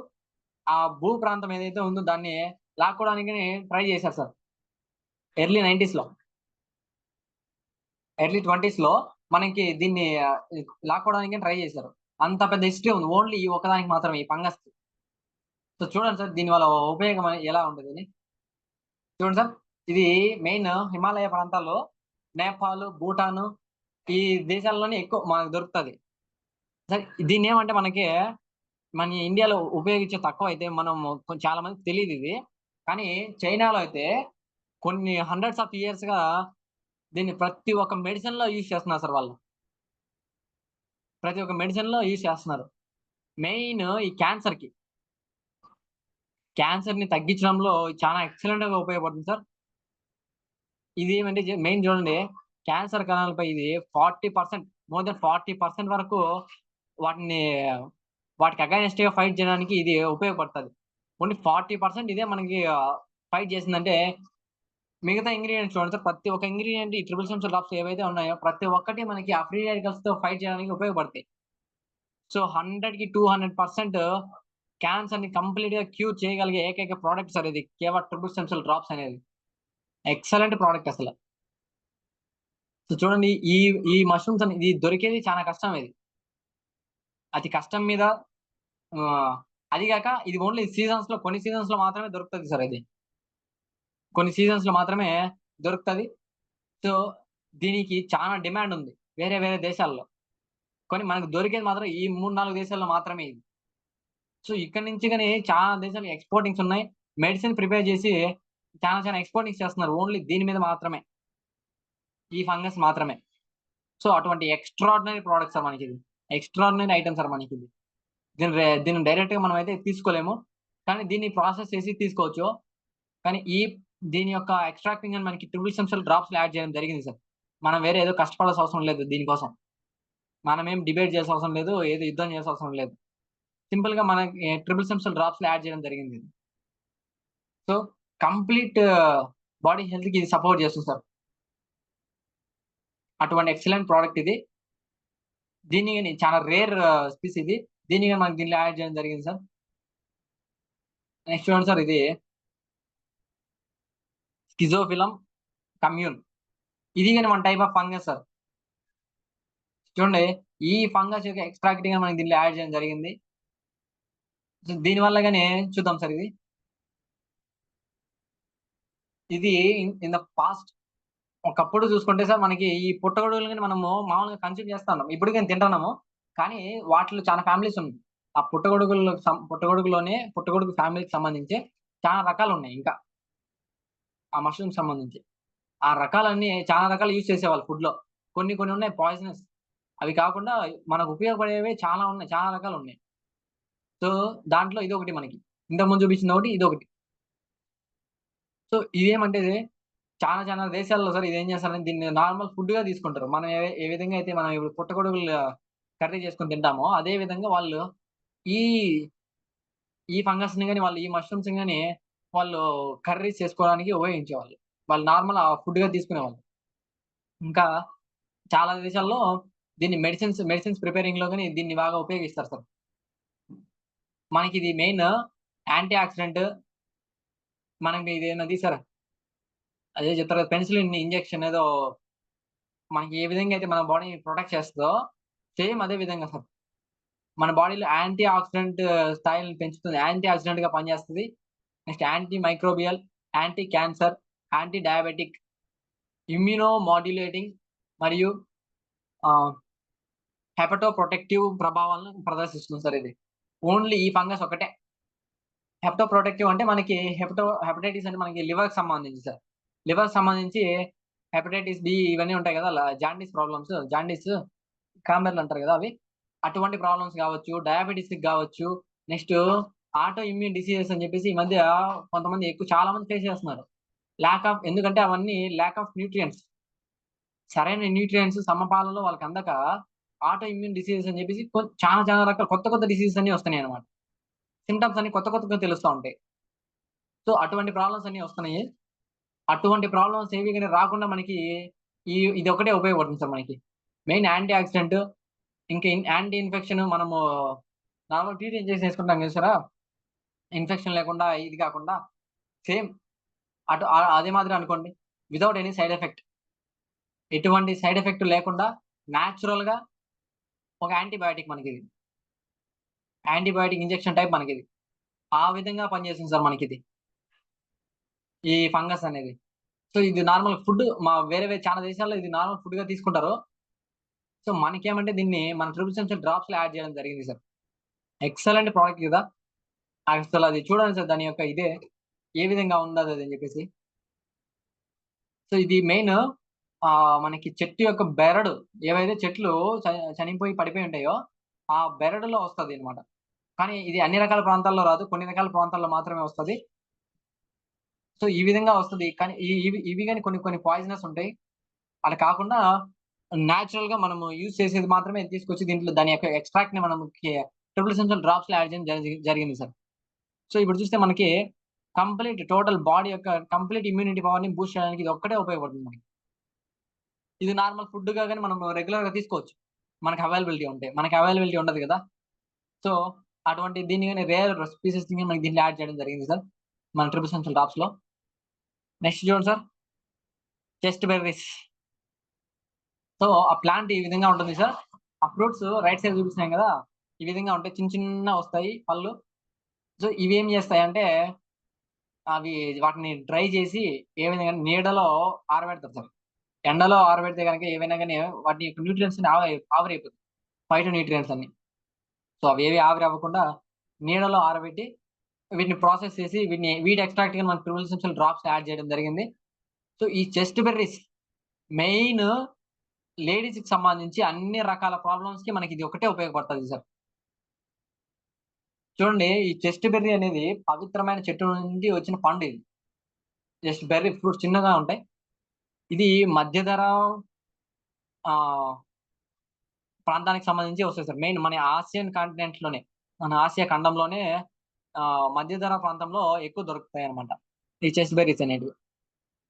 ఆ భూ ప్రాంతం ఏదైతే ఉందో దాన్ని లాక్కోవడానికి ట్రై చేశారు సార్. ఎర్లీ 90s లో, ఎర్లీ 20s లో మనకి దీన్ని లాక్కోవడానికి ట్రై చేశారు. అంత పెద్ద హిస్టరీ ఉంది ఓన్లీ ఈ ఒకదానికి మాత్రమే, ఈ ఫంగస్. సో చూడండి సార్ దీని వల్ల ఉపయోగం ఎలా ఉంటుంది. చూడండి సార్, ఇది మెయిన్ హిమాలయ ప్రాంతాల్లో నేపాల్, భూటాన్ ఈ దేశాల్లోనే ఎక్కువ మనకు దొరుకుతుంది. సార్ దీన్ని ఏమంటే మనకి మన ఇండియాలో ఉపయోగించే తక్కువ అయితే మనం చాలా మందికి తెలియదు ఇది. కానీ చైనాలో అయితే కొన్ని హండ్రెడ్స్ ఆఫ్ ఇయర్స్ గా దీన్ని ప్రతి ఒక్క మెడిసిన్ లో యూజ్ చేస్తున్నారు సార్ వాళ్ళు. ప్రతి ఒక్క మెడిసిన్ లో యూజ్ చేస్తున్నారు. మెయిన్ ఈ క్యాన్సర్ ని తగ్గించడంలో చాలా ఎక్సలెంట్ గా ఉపయోగపడుతుంది సార్. ఇది ఏమంటే మెయిన్ చూడండి, క్యాన్సర్ కణాలపై ఇది 40%, మోర్ దెన్ 40% వరకు వాటిని వాటికి అగైనెస్ట్ గా ఫైట్ చేయడానికి ఇది ఉపయోగపడుతుంది. ఓన్లీ 40% ఇదే మనకి ఫైట్ చేసిందంటే, మిగతా ఇంగ్రీడియంట్స్ చూడండి సార్. ప్రతి ఒక్క ఇంగ్రీడియంట్ ఈ ట్రిపుల్ సెన్స్ డ్రాప్స్ ఏవైతే ఉన్నాయో ప్రతి ఒక్కటి మనకి ఆ ఫ్రీ రాడికల్స్ తో ఫైట్ చేయడానికి ఉపయోగపడతాయి. సో 100కి 200% క్యాన్సర్ ని కంప్లీట్ గా క్యూర్ చేయగలిగే ఏకైక ప్రోడక్ట్ సార్ ఇది, కేవలం ట్రిపుల్ సెన్సుల్ డ్రాప్స్ అనేది. ఎక్సలెంట్ ప్రోడక్ట్ అసలు. సో చూడండి, ఈ ఈ మష్రూమ్స్ ఇది దొరికేది చాలా కష్టం. ఇది అతి కష్టం మీద అది కాక ఇది ఓన్లీ సీజన్స్ లో, కొన్ని సీజన్స్ లో మాత్రమే దొరుకుతుంది సార్. ఇది కొన్ని సీజన్స్ లో మాత్రమే దొరుకుతుంది. సో దీనికి చాలా డిమాండ్ ఉంది వేరే వేరే దేశాల్లో. కానీ మనకు దొరికేది మాత్రం ఈ 3-4 దేశాల్లో మాత్రమే ఇది. సో ఇక్కడ నుంచి కానీ చాలా దేశాలు ఎక్స్పోర్టింగ్స్ ఉన్నాయి. మెడిసిన్ ప్రిపేర్ చేసి చాలా చాలా ఎక్స్పోర్టింగ్స్ చేస్తున్నారు ఓన్లీ దీని మీద మాత్రమే, ఈ ఫంగస్ మాత్రమే. సో అటువంటి ఎక్స్ట్రాడినరీ ప్రోడక్ట్ సార్ మనకి ఇది. ఎక్స్ట్రాడినరీ ఐటమ్ సార్ మనకి ఇది. దీన్ని డైరెక్ట్ గా మనం అయితే తీసుకోలేము, కానీ దీన్ని ప్రాసెస్ చేసి తీసుకోవచ్చు. కానీ దీని యొక్క ఎక్స్ట్రాక్టింగ్ అని మనకి ట్రిపుల్ ఎసెన్షియల్ డ్రాప్స్ యాడ్ చేయడం జరిగింది సార్. మనం వేరే ఏదో కష్టపడాల్సిన అవసరం లేదు దీనికోసం. మనం ఏం డిబేట్ చేయాల్సిన అవసరం లేదు, ఏదో యుద్ధం చేయాల్సిన అవసరం లేదు. సింపుల్ గా మనకి ట్రిపుల్ ఎసెన్షియల్ డ్రాప్స్ యాడ్ చేయడం జరిగింది. సో కంప్లీట్ బాడీ హెల్త్ కి ఇది సపోర్ట్ చేస్తుంది సార్. అటువంటి ఎక్సలెంట్ ప్రోడక్ట్ ఇది. దీన్ని చాలా రేర్ స్పీస్ ఇది. దీన్ని మనకి దీనిలో యాడ్ చేయడం జరిగింది సార్. నెక్స్ట్ చూడండి సార్, ఇది స్కిజోఫిలం కమ్యూన్. ఇది కానీ one type of fungus sir. చూడండి, ఈ ఫంగస్ యొక్క ఎక్స్ట్రాక్టింగ్ మనకి దీనిలో యాడ్ చేయడం జరిగింది. దీని వల్ల గానీ చూద్దాం సార్. ఇది ఇన్ ద పాస్ట్ ఒకప్పుడు చూసుకుంటే సార్, మనకి ఈ పుట్టగొడుగులు మనము మామూలుగా కన్స్యూమ్ చేస్తా ఉన్నాం, ఇప్పుడు కానీ తింటున్నాము. కానీ వాటిలో చాలా ఫ్యామిలీస్ ఉన్నాయి. ఆ పుట్టగొడుగు ఫ్యామిలీకి సంబంధించి చాలా రకాలు ఉన్నాయి ఇంకా. ఆ మష్రూమ్స్ సంబంధించి. ఆ రకాలన్నీ చాలా రకాలు యూజ్ చేసేవాళ్ళు ఫుడ్‌లో. కొన్ని కొన్ని ఉన్నాయి పాయిజనస్. అవి కాకుండా మనకు ఉపయోగపడేవి చాలా ఉన్నాయి. చాలా రకాలున్నాయి. సో, దాంట్లో ఇదొకటి మనకి. ఇంతకుముందు చూపించిందొకటి, ఇదొకటి. సో, ఇదేమంటే చాలా చాలా దేశాల్లో సార్ ఇదేం చేస్తారంటే దీన్ని నార్మల్ ఫుడ్‌గా తీసుకుంటారు. మనం ఏ విధంగా అయితే మనం ఇప్పుడు పుట్టగొడుగులు కర్రీ చేసుకొని తింటామో, అదే విధంగా వాళ్ళు ఈ, ఈ ఫంగస్‌ని గాని, వాళ్ళు ఈ మష్రూమ్స్‌ని గాని వాళ్ళు కర్రీస్ చేసుకోవడానికి ఉపయోగించేవాళ్ళు. వాళ్ళు నార్మల్ ఫుడ్‌గా తీసుకునేవాళ్ళు. ఇంకా చాలా దేశాల్లో దీన్ని మెడిసిన్స్ ప్రిపేరింగ్‌లో గాని దీన్ని బాగా ఉపయోగిస్తారు సార్. మనకిది మెయిన్ యాంటీ ఆక్సిడెంట్. మనకి ఇదేనది సార్, అదే చెప్తారు కదా! పెనిసిలిన్ ఇంజెక్షన్ ఏదో మనకి ఏ విధంగా అయితే మన బాడీని ప్రొటెక్ట్ చేస్తదో, సేమ్ అదే విధంగా సార్. మన బాడీలో యాంటీ ఆక్సిడెంట్ స్థాయిలను పెంచుతుంది. యాంటీ ఆక్సిడెంట్‌గా పనిచేస్తది. Next anti microbial, anti cancer, anti diabetic, immuno modulating మరియు ఆహ్, హెపటో ప్రొటెక్టివ్ ప్రభావాలను ప్రదర్శిస్తుంది సార్ ఇది. ఓన్లీ ఈ ఫంగస్ ఒకటే. హెపటో ప్రొటెక్టివ్ అంటే మనకి హెపటైటిస్ అంటే మనకి లివర్‌కి సంబంధించి సార్. లివర్‌కి సంబంధించి హెపటైటిస్ బి ఇవన్నీ ఉంటాయి కదా! జాండీస్ ప్రాబ్లమ్స్, కామెర్లు అంటారు కదా! అవి. అటువంటి ప్రాబ్లమ్స్ గావచ్చు, డయాబెటిస్‌కి గావచ్చు, నెక్స్ట్ ఆటో ఇమ్యూన్ డిసీజెస్ అని చెప్పేసి ఈ మధ్య కొంతమంది చాలా మంది ఫేస్ చేస్తున్నారు. ఎందుకంటే అవన్నీ ల్యాక్ ఆఫ్ న్యూట్రియంట్స్. సరైన న్యూట్రియంట్స్ సమపాలలో వాళ్ళకి అందక ఆటో ఇమ్యూన్ డిసీజెస్ అని చెప్పేసి చాలా చాలా రకాల కొత్త కొత్త డిసీజెస్ అన్నీ వస్తున్నాయన్నమాట. సింప్టమ్స్ అన్నీ కొత్త కొత్తగా తెలుస్తా ఉంటాయి. సో, అటువంటి ప్రాబ్లమ్స్ అన్నీ వస్తున్నాయి. అటువంటి ప్రాబ్లమ్స్ ఏవి గాని రాకుండా మనకి ఇదొక్కటే ఉపయోగపడుతుంది సార్ మనకి. మెయిన్ యాంటీ ఆక్సిడెంట్, ఇంకా యాంటీ ఇన్ఫెక్షన్ మనము నార్మల్ టీటీ ఇంజెక్షన్ ఏసుకుంటాం చూసారా? ఇన్ఫెక్షన్ లేకుండా ఇది కాకుండా సేమ్ అదే మాదిరి అనుకోండి. Without any side effect. ఎటువంటి సైడ్ ఎఫెక్ట్ లేకుండా నేచురల్‌గా ఒక యాంటీబయోటిక్ మనకిది. యాంటీబయోటిక్ ఇంజెక్షన్ టైప్ మనకిది. ఆ విధంగా పనిచేస్తుంది సార్ మనకిది. ఈ ఫంగస్ అనేది. సో, ఇది నార్మల్ ఫుడ్ వేరే వేరే చాలా దేశాల్లో ఇది నార్మల్ ఫుడ్‌గా తీసుకుంటారు. సో, మనకేమంటే దీన్ని మన ట్రిపుల్ ఎసెన్షియల్ డ్రాప్స్‌లో యాడ్ చేయడం జరిగింది సార్. ఎక్సలెంట్ ప్రొడక్ట్ కదా! అసలది చూడండి సార్ దాని యొక్క ఏ విధంగా ఉందది అని చెప్పేసి. సో, ఇది మెయిన్ మనకి చెట్టు యొక్క బెరడు ఏవైతే చెట్లు చ చనిపోయి పడిపోయి ఉంటాయో, ఆ బెరడులో వస్తదనమాట. కానీ ఇది అన్ని రకాల ప్రాంతాల్లో రాదు. కొన్ని రకాల ప్రాంతాల్లో మాత్రమే వస్తది. సో, ఈ విధంగా వస్తది. కానీ ఇవి గాని కొన్ని కొన్ని పాయిజనస్ ఉంటాయి. అలా కాకుండా నేచురల్‌గా మనము యూజ్ చేసేది మాత్రమే తీసుకొచ్చి దీంట్లో దాని యొక్క ఎక్స్ట్రాక్ట్‌ని మనకి ట్రిపుల్ ఎసెన్షియల్ డ్రాప్స్‌లో యాడ్ చేయడం జరిగింది సార్. సో, ఇప్పుడు చూస్తే మనకి టోటల్ బాడీ యొక్క కంప్లీట్ ఇమ్యూనిటీ పవర్‌ని బూస్ట్ చేయడానికి ఇది ఒక్కటే ఉపయోగపడుతుంది మనకి. ఇది నార్మల్ ఫుడ్‌గా గాని మనం రెగ్యులర్‌గా తీసుకోవచ్చు. మనకి అవైలబిలిటీ ఉండదు గదా! సో, అటువంటి దీన్ని గాని రేర్ స్పీసెస్‌ని గాని మనకి దీంట్లో యాడ్ చేయడం జరిగింది సార్. మన ట్రిపుల్ ఎసెన్షియల్ డ్రాప్స్‌లో. నెక్స్ట్ చూడండి సార్, చెస్ట్ బెర్రీస్. సో, ఆ ప్లాంట్ ఈ విధంగా ఉంటుంది సార్. ఆ ఫ్రూట్స్ రైట్ సైడ్ చూపిస్తున్నాం గదా! ఈ విధంగా ఉంటాయి. చిన్నవొస్తాయి పళ్ళు. సో, ఇవేం జేస్తాయంటే అవి వాటిని డ్రై జేసి ఏ విధంగా నీడలో ఆరబెడతారు సార్. ఎండలో ఆరబెడితే గనక ఏవైనా గాని వాటి యొక్క న్యూట్రియంట్స్ అన్ని ఆవిరైపోతాయి. ఫైటో న్యూట్రియంట్స్ అన్ని. సో, అవేవి ఆవిరవ్వకుండా నీడలో ఆరబెట్టి వీటిని ప్రాసెస్ చేసి వీటి ఎక్స్ట్రాక్ట్‌గా మనకి ట్రిపుల్ ఎసెన్షియల్ డ్రాప్స్ యాడ్ చేయడం జరిగింది. సో, ఈ చెస్ట్ బెర్రీస్ మెయిన్ లేడీస్‌కి సంబంధించి అన్ని రకాల ప్రాబ్లమ్స్‌కి మనకిది ఒకటే ఉపయోగపడతది సార్. చూడండి ఈ చెస్ట్ బెర్రీ అనేది పవిత్రమైన చెట్టు నుండి వచ్చిన పండు ఇది. జస్ట్ బెర్రీ ఫ్రూట్స్ చిన్నగా ఉంటాయి. ఇది మధ్యధరా ఆహ్, ప్రాంతానికి సంబంధించి వస్తాయి సార్. మెయిన్ మన ఆసియన్ కాంటినెంట్‌లోనే, మన ఆసియా ఖండంలోనే మధ్యధరా ప్రాంతంలో ఎక్కువ దొరుకుతాయన్నమాట. ఈ చెస్ట్ బెర్రీస్ అనేటివి.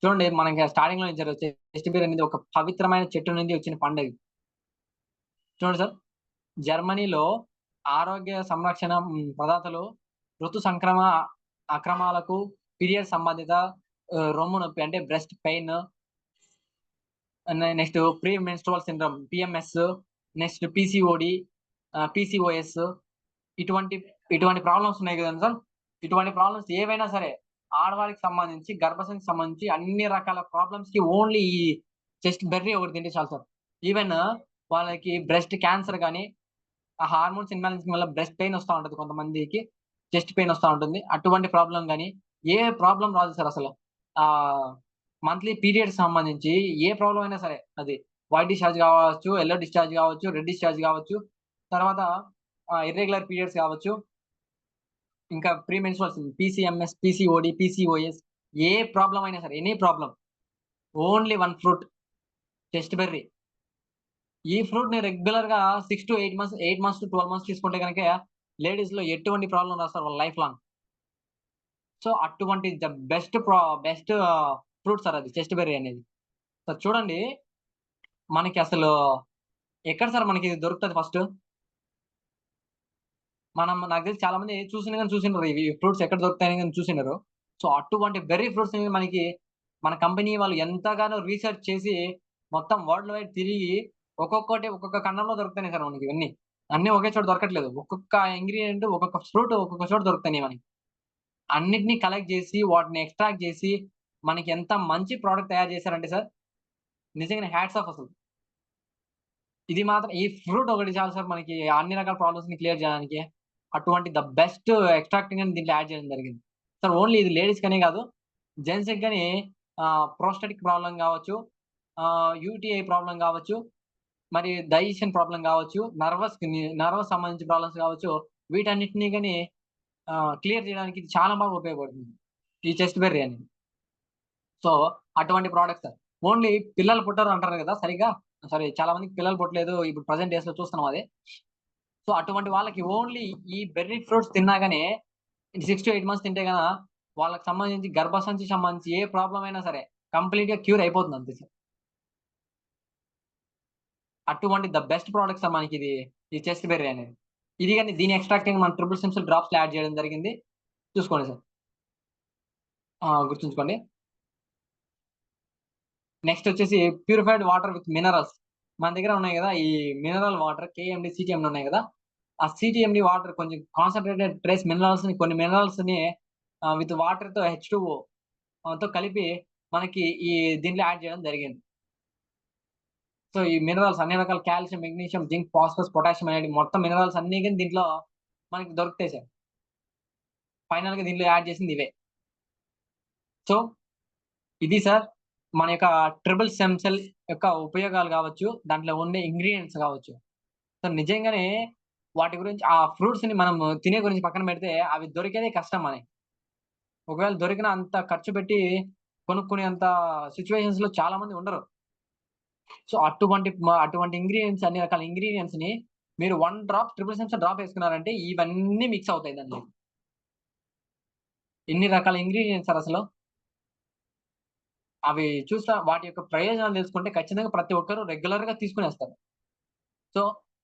చూడండి మనకి స్టార్టింగ్‌లో ఇచ్చారు. చెస్ట్ బెర్రీ అనేది ఒక పవిత్రమైన చెట్టు నుండి వచ్చిన పండది. చూడండి సార్. జర్మనీలో ఆరోగ్య సంరక్షణ ప్రదాతలు ఋతు అక్రమాలకు, పీరియడ్ సంబంధిత రొమ్ము నొప్పి అంటే breast pain, next pre menstrual syndrome PMS, next PCOD, PCOS ఇటువంటి ఇటువంటి ప్రాబ్లమ్స్ ఉన్నాయి గదండీ సార్. ఇటువంటి ప్రాబ్లమ్స్ ఏవైనా సరే ఆడవారికి సంబంధించి, గర్భసంచికి సంబంధించి అన్ని రకాల ప్రాబ్లమ్స్‌కి ఓన్లీ ఈ చెస్ట్ బెర్రీ ఒకటి తింటే చాలు సార్. ఈవెన్ వాళ్ళకి బ్రెస్ట్ క్యాన్సర్ గాని, ఆ హార్మోన్స్ ఇన్‌బాలెన్సింగ్ వల్ల బ్రెస్ట్ పెయిన్ వస్తా ఉంటది కొంతమందికి. చెస్ట్ పెయిన్ వస్తా ఉంటుంది. అటువంటి ప్రాబ్లమ్ గాని, ఏ ప్రాబ్లమ్ రాదు సార్ అసలు. మంత్లీ పీరియడ్స్ సంబంధించి ఏ ప్రాబ్లమ్ అయినా సరే అది వైట్ డిశ్చార్జ్ కావచ్చు, యెల్లో డిశ్చార్జ్ కావచ్చు, రెడ్ డిశ్చార్జ్ కావచ్చు, తర్వాత ఇర్రెగ్యులర్ పీరియడ్స్ కావచ్చు, ఇంకా ప్రీ మెన్స్ట్రువల్ పీసీఎంఎస్, పీసీఓడీ, పీసీఓఎస్ ఏ ప్రాబ్లమ్ అయినా సరే any problem only one fruit chest berry. ఈ ఫ్రూట్‌ని రెగ్యులర్‌గా 6-8 మంత్స్, 8 మంత్స్ టు 12 మంత్స్ తీసుకుంటే గనక లేడీస్‌లో ఎటువంటి ప్రాబ్లమ్ రాదు సార్ వాళ్ళ లైఫ్ లాంగ్. సో, అటువంటి ద బెస్ట్ ఫ్రూట్ సార్ అది చెస్ట్ బెర్రీ అనేది. సో, చూడండి మనకి అసలు ఎక్కడ సార్ మనకి ఇది దొరుకుతది ఫస్టు? నాకు తెలిసి చాలా మంది చూసిండరు ఇవి ఫ్రూట్స్ ఎక్కడ దొరుకుతాయని గాని చూసిండరు. సో, అటువంటి బెర్రీ ఫ్రూట్స్‌ని మనకి మన కంపెనీ వాళ్ళు ఎంతగానో రీసెర్చ్ చేసి మొత్తం వరల్డ్ వైడ్ తిరిగి ఒక్కొక్కటి ఒక్కొక్క ఖండంలో దొరుకుతున్నాయి సార్ మనకి ఇవన్నీ. అన్నీ ఒకే చోట దొరకట్లేదు. ఒక్కొక్క ఇంగ్రీడియెంట్ ఒక్కొక్క ఫ్రూట్ ఒక్కొక్క చోట దొరుకుతున్నాయి మనకి. అన్నిటిని కలెక్ట్ జేసి వాటిని ఎక్స్ట్రాక్ట్ జేసి మనకి ఎంత మంచి ప్రొడక్ట్ తయారు చేశారంటే సార్ నిజంగానే హ్యాట్స్ ఆఫ్ అసలు. ఇది మాత్రం ఈ ఫ్రూట్ ఒకటి చాలు సార్ మనకి అన్ని రకాల ప్రాబ్లమ్స్‌ని క్లియర్ జేయడానికి. అటువంటి ద బెస్ట్ ఎక్స్ట్రాక్టింగ్ అని దీంట్లో యాడ్ చేయడం జరిగింది. సార్ ఓన్లీ ఇది లేడీస్‌కనే గాదు. జెంట్స్‌కి గాని ప్రోస్టాటిక్ ప్రాబ్లమ్ గావచ్చు, యూటీఐ ప్రాబ్లమ్ గావచ్చు, మరి డైజెషన్ ప్రాబ్లమ్ గావచ్చు, నర్వస్ సంబంధించిన ప్రాబ్లమ్స్ గావచ్చు, వీటన్నిటిని గాని క్లియర్ చేయడానికి ఇది చాలా బాగా ఉపయోగపడుతుంది. ఈ చెస్ట్ బెర్రీ అనేది. సో, అటువంటి ప్రొడక్ట్స్ సార్. ఓన్లీ పిల్లలు పుట్టరు అంటారు గదా! సరిగ్గా. సారీ చాలా మందికి పిల్లలు పుట్టలేదు. ఇప్పుడు ప్రెజెంట్ డేస్‌లో చూస్తున్నాం అది. సో, అటువంటి వాళ్ళకి ఓన్లీ ఈ బెర్రీ ఫ్రూట్స్ తిన్నా గాని 6-8 మంత్స్ తింటే వాళ్ళకి సంబంధించి గర్భసంచికి సంబంధించి ఏ ప్రాబ్లమ్ అయినా సరే కంప్లీట్‌గా క్యూర్ అయిపోతుంది అంతే సార్. అటువంటి ద బెస్ట్ ప్రొడక్ట్ సార్ మనకిది. ఈ చెస్ట్ బెర్రీ అనేది. ఇది గాని దీని ఎక్స్ట్రాక్టింగ్ మన ట్రిపుల్ సిమ్సిల్ డ్రాప్స్‌లో యాడ్ చేయడం జరిగింది. చూసుకోండి సార్. గుర్తుంచుకోండి. నెక్స్ట్ వచ్చేసి ప్యూరిఫైడ్ వాటర్ విత్ మినరల్స్. మన దగ్గర ఉన్నాయి గదా! ఈ మినరల్ వాటర్ కేఎండీ, సీటీఎండీ ఉన్నాయి గదా! ఆ సీటీఎండీ వాటర్ కొంచెం కాన్సంట్రేటెడ్ కొన్ని మినరల్స్‌ని విత్ వాటర్‌తో హెచ్2ఓ తో కలిపి మనకి ఈ దీంట్లో యాడ్ చేయడం జరిగింది. సో, ఈ మినరల్స్ అన్ని రకాల calcium, magnesium, zinc, phosphorus, potassium అనేటి మొత్తం మినరల్స్ అన్నీ గాని దీంట్లో మనకి దొరుకుతాయి సార్. ఫైనల్‌గా దీంట్లో యాడ్ చేసింది ఇవే. సో, ఇది సార్ మన యొక్క ట్రిపుల్ స్టెమ్ సెల్ యొక్క ఉపయోగాలు గావచ్చు, దాంట్లో ఉండే ఇంగ్రీడియెంట్స్ గావచ్చు. సో, నిజంగానే వాటి గురించి ఆ ఫ్రూట్స్‌ని మనం తినే గురించి పక్కన పెడితే అవి దొరికేదే కష్టం మనకి. ఒకవేళ దొరికినా అంత ఖర్చు పెట్టి కొనుక్కునేంత సిట్యుయేషన్స్‌లో చాలా మంది ఉండరు. సో, అటువంటి ఇంగ్రీడియెంట్స్ అన్ని రకాల ఇంగ్రీడియెంట్స్‌ని మీరు 1 డ్రాప్ ట్రిపుల్ ఎసెన్షియల్ డ్రాప్ ఏసుకున్నారంటే ఇవన్నీ మిక్స్ అవుతాయి దాంట్లో. ఎన్ని రకాల ఇంగ్రీడియెంట్స్ సార్ అసలు. అవి చూస్తా వాటి యొక్క ప్రయోజనాలు తెలుసుకుంటే ఖచ్చితంగా ప్రతి ఒక్కరు రెగ్యులర్‌గా తీసుకునేస్తారు. సో,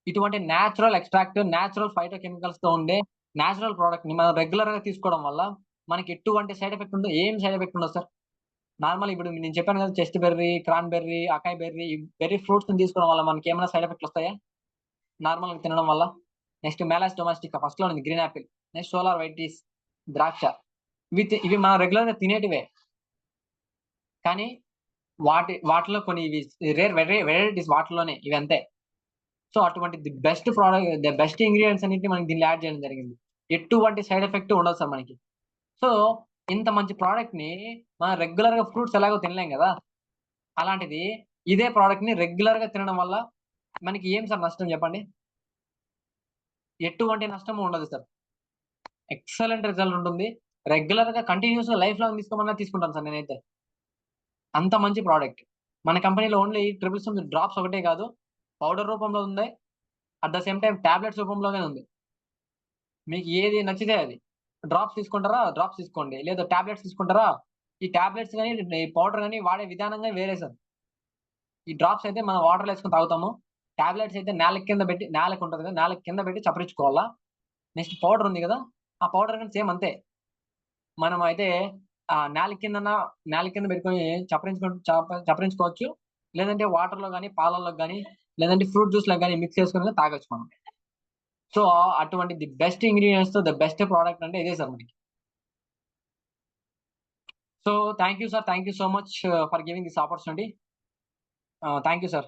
ఇటువంటి నేచురల్ ఎక్స్ట్రాక్ట్, నేచురల్ ఫైటో కెమికల్స్‌తో ఉండే నేచురల్ ప్రొడక్ట్‌ని మనం రెగ్యులర్‌గా తీసుకోవడం వల్ల మనకి ఎటువంటి సైడ్ ఎఫెక్ట్ ఉండదు. ఏం సైడ్ ఎఫెక్ట్ ఉండదు సార్. నార్మల్ ఇప్పుడు నేను చెప్పాను కదా! Chest berry, cranberry, acai berry, ఈ బెర్రీ ఫ్రూట్స్‌ని తీసుకోవడం వల్ల మనకేమైనా సైడ్ ఎఫెక్ట్‌లు వస్తాయా? నార్మల్‌గా తినడం వల్ల? నెక్స్ట్ మెలాస్ డొమెస్టికా ఫస్ట్‌లో ఉంది green Apple. Next solar Vitis, ద్రాక్ష. ఇవి మనం రెగ్యులర్‌గా తినేటివే. కానీ వాటిలో కొన్ని ఇవి వెరైటీస్ వాటిలోనే ఇవంతే. సో, అటువంటి ది బెస్ట్ ఇంగ్రీడియెంట్స్ అన్నిటిని మనకి దీనిలో యాడ్ చేయడం జరిగింది. ఎటువంటి సైడ్ ఎఫెక్ట్ ఉండదు సార్ మనకి. సో, ఇంత మంచి ప్రొడక్ట్‌ని మనం రెగ్యులర్‌గా ఫ్రూట్స్ ఎలాగో తినలేం గదా! అలాంటిది ఇదే ప్రొడక్ట్‌ని రెగ్యులర్‌గా తినడం వల్ల మనకి ఏం సార్ నష్టం జెప్పండి? ఎటువంటి నష్టము ఉండదు సార్. ఎక్సలెంట్ రిజల్ట్ ఉంటుంది. రెగ్యులర్‌గా కంటిన్యూయస్‌గా లైఫ్ లాంగ్ తీసుకోమన్నా తీసుకుంటాను సార్ నేనైతే. అంత మంచి ప్రొడక్ట్. మన కంపెనీలో ఓన్లీ ట్రిపుల్ సిమ్ డ్రాప్స్ ఒకటే కాదు. పౌడర్ రూపంలో ఉంది. At the same time tablets రూపంలోనే ఉంది. మీకు ఏది నచ్చితే అది. డ్రాప్స్ తీసుకుంటారా? డ్రాప్స్ తీసుకోండి. లేదా టాబ్లెట్స్ తీసుకుంటారా? ఈ టాబ్లెట్స్ గాని, ఈ పౌడర్ గాని వాడే విధానం గాని వేరే సార్. ఈ డ్రాప్స్ అయితే మనం వాటర్‌లో ఏసుకొని తాగుతాము. టాబ్లెట్స్ అయితే నేలకి ఉంటది కదా! నేలకి కింద పెట్టి చప్పరించుకోవాలా. నెక్స్ట్ పౌడర్ ఉంది గదా! ఆ పౌడర్ గాని సేమ్ అంతే. మనమైతే నేల కింద పెట్టుకొని చప్పరించుకోవచ్చు. లేదంటే వాటర్‌లో గాని, పాలల్లో గాని, లేదంటే ఫ్రూట్ జ్యూస్‌లో గాని మిక్స్ చేసుకొని తాగొచ్చు మనం. సో, అటువంటి ది బెస్ట్ ఇంగ్రీడియెంట్స్‌తో ద బెస్ట్ ప్రొడక్ట్ అంటే ఇదే సార్ మనకి. So, thank you sir. Thank you so much for giving this opportunity. Thank you sir.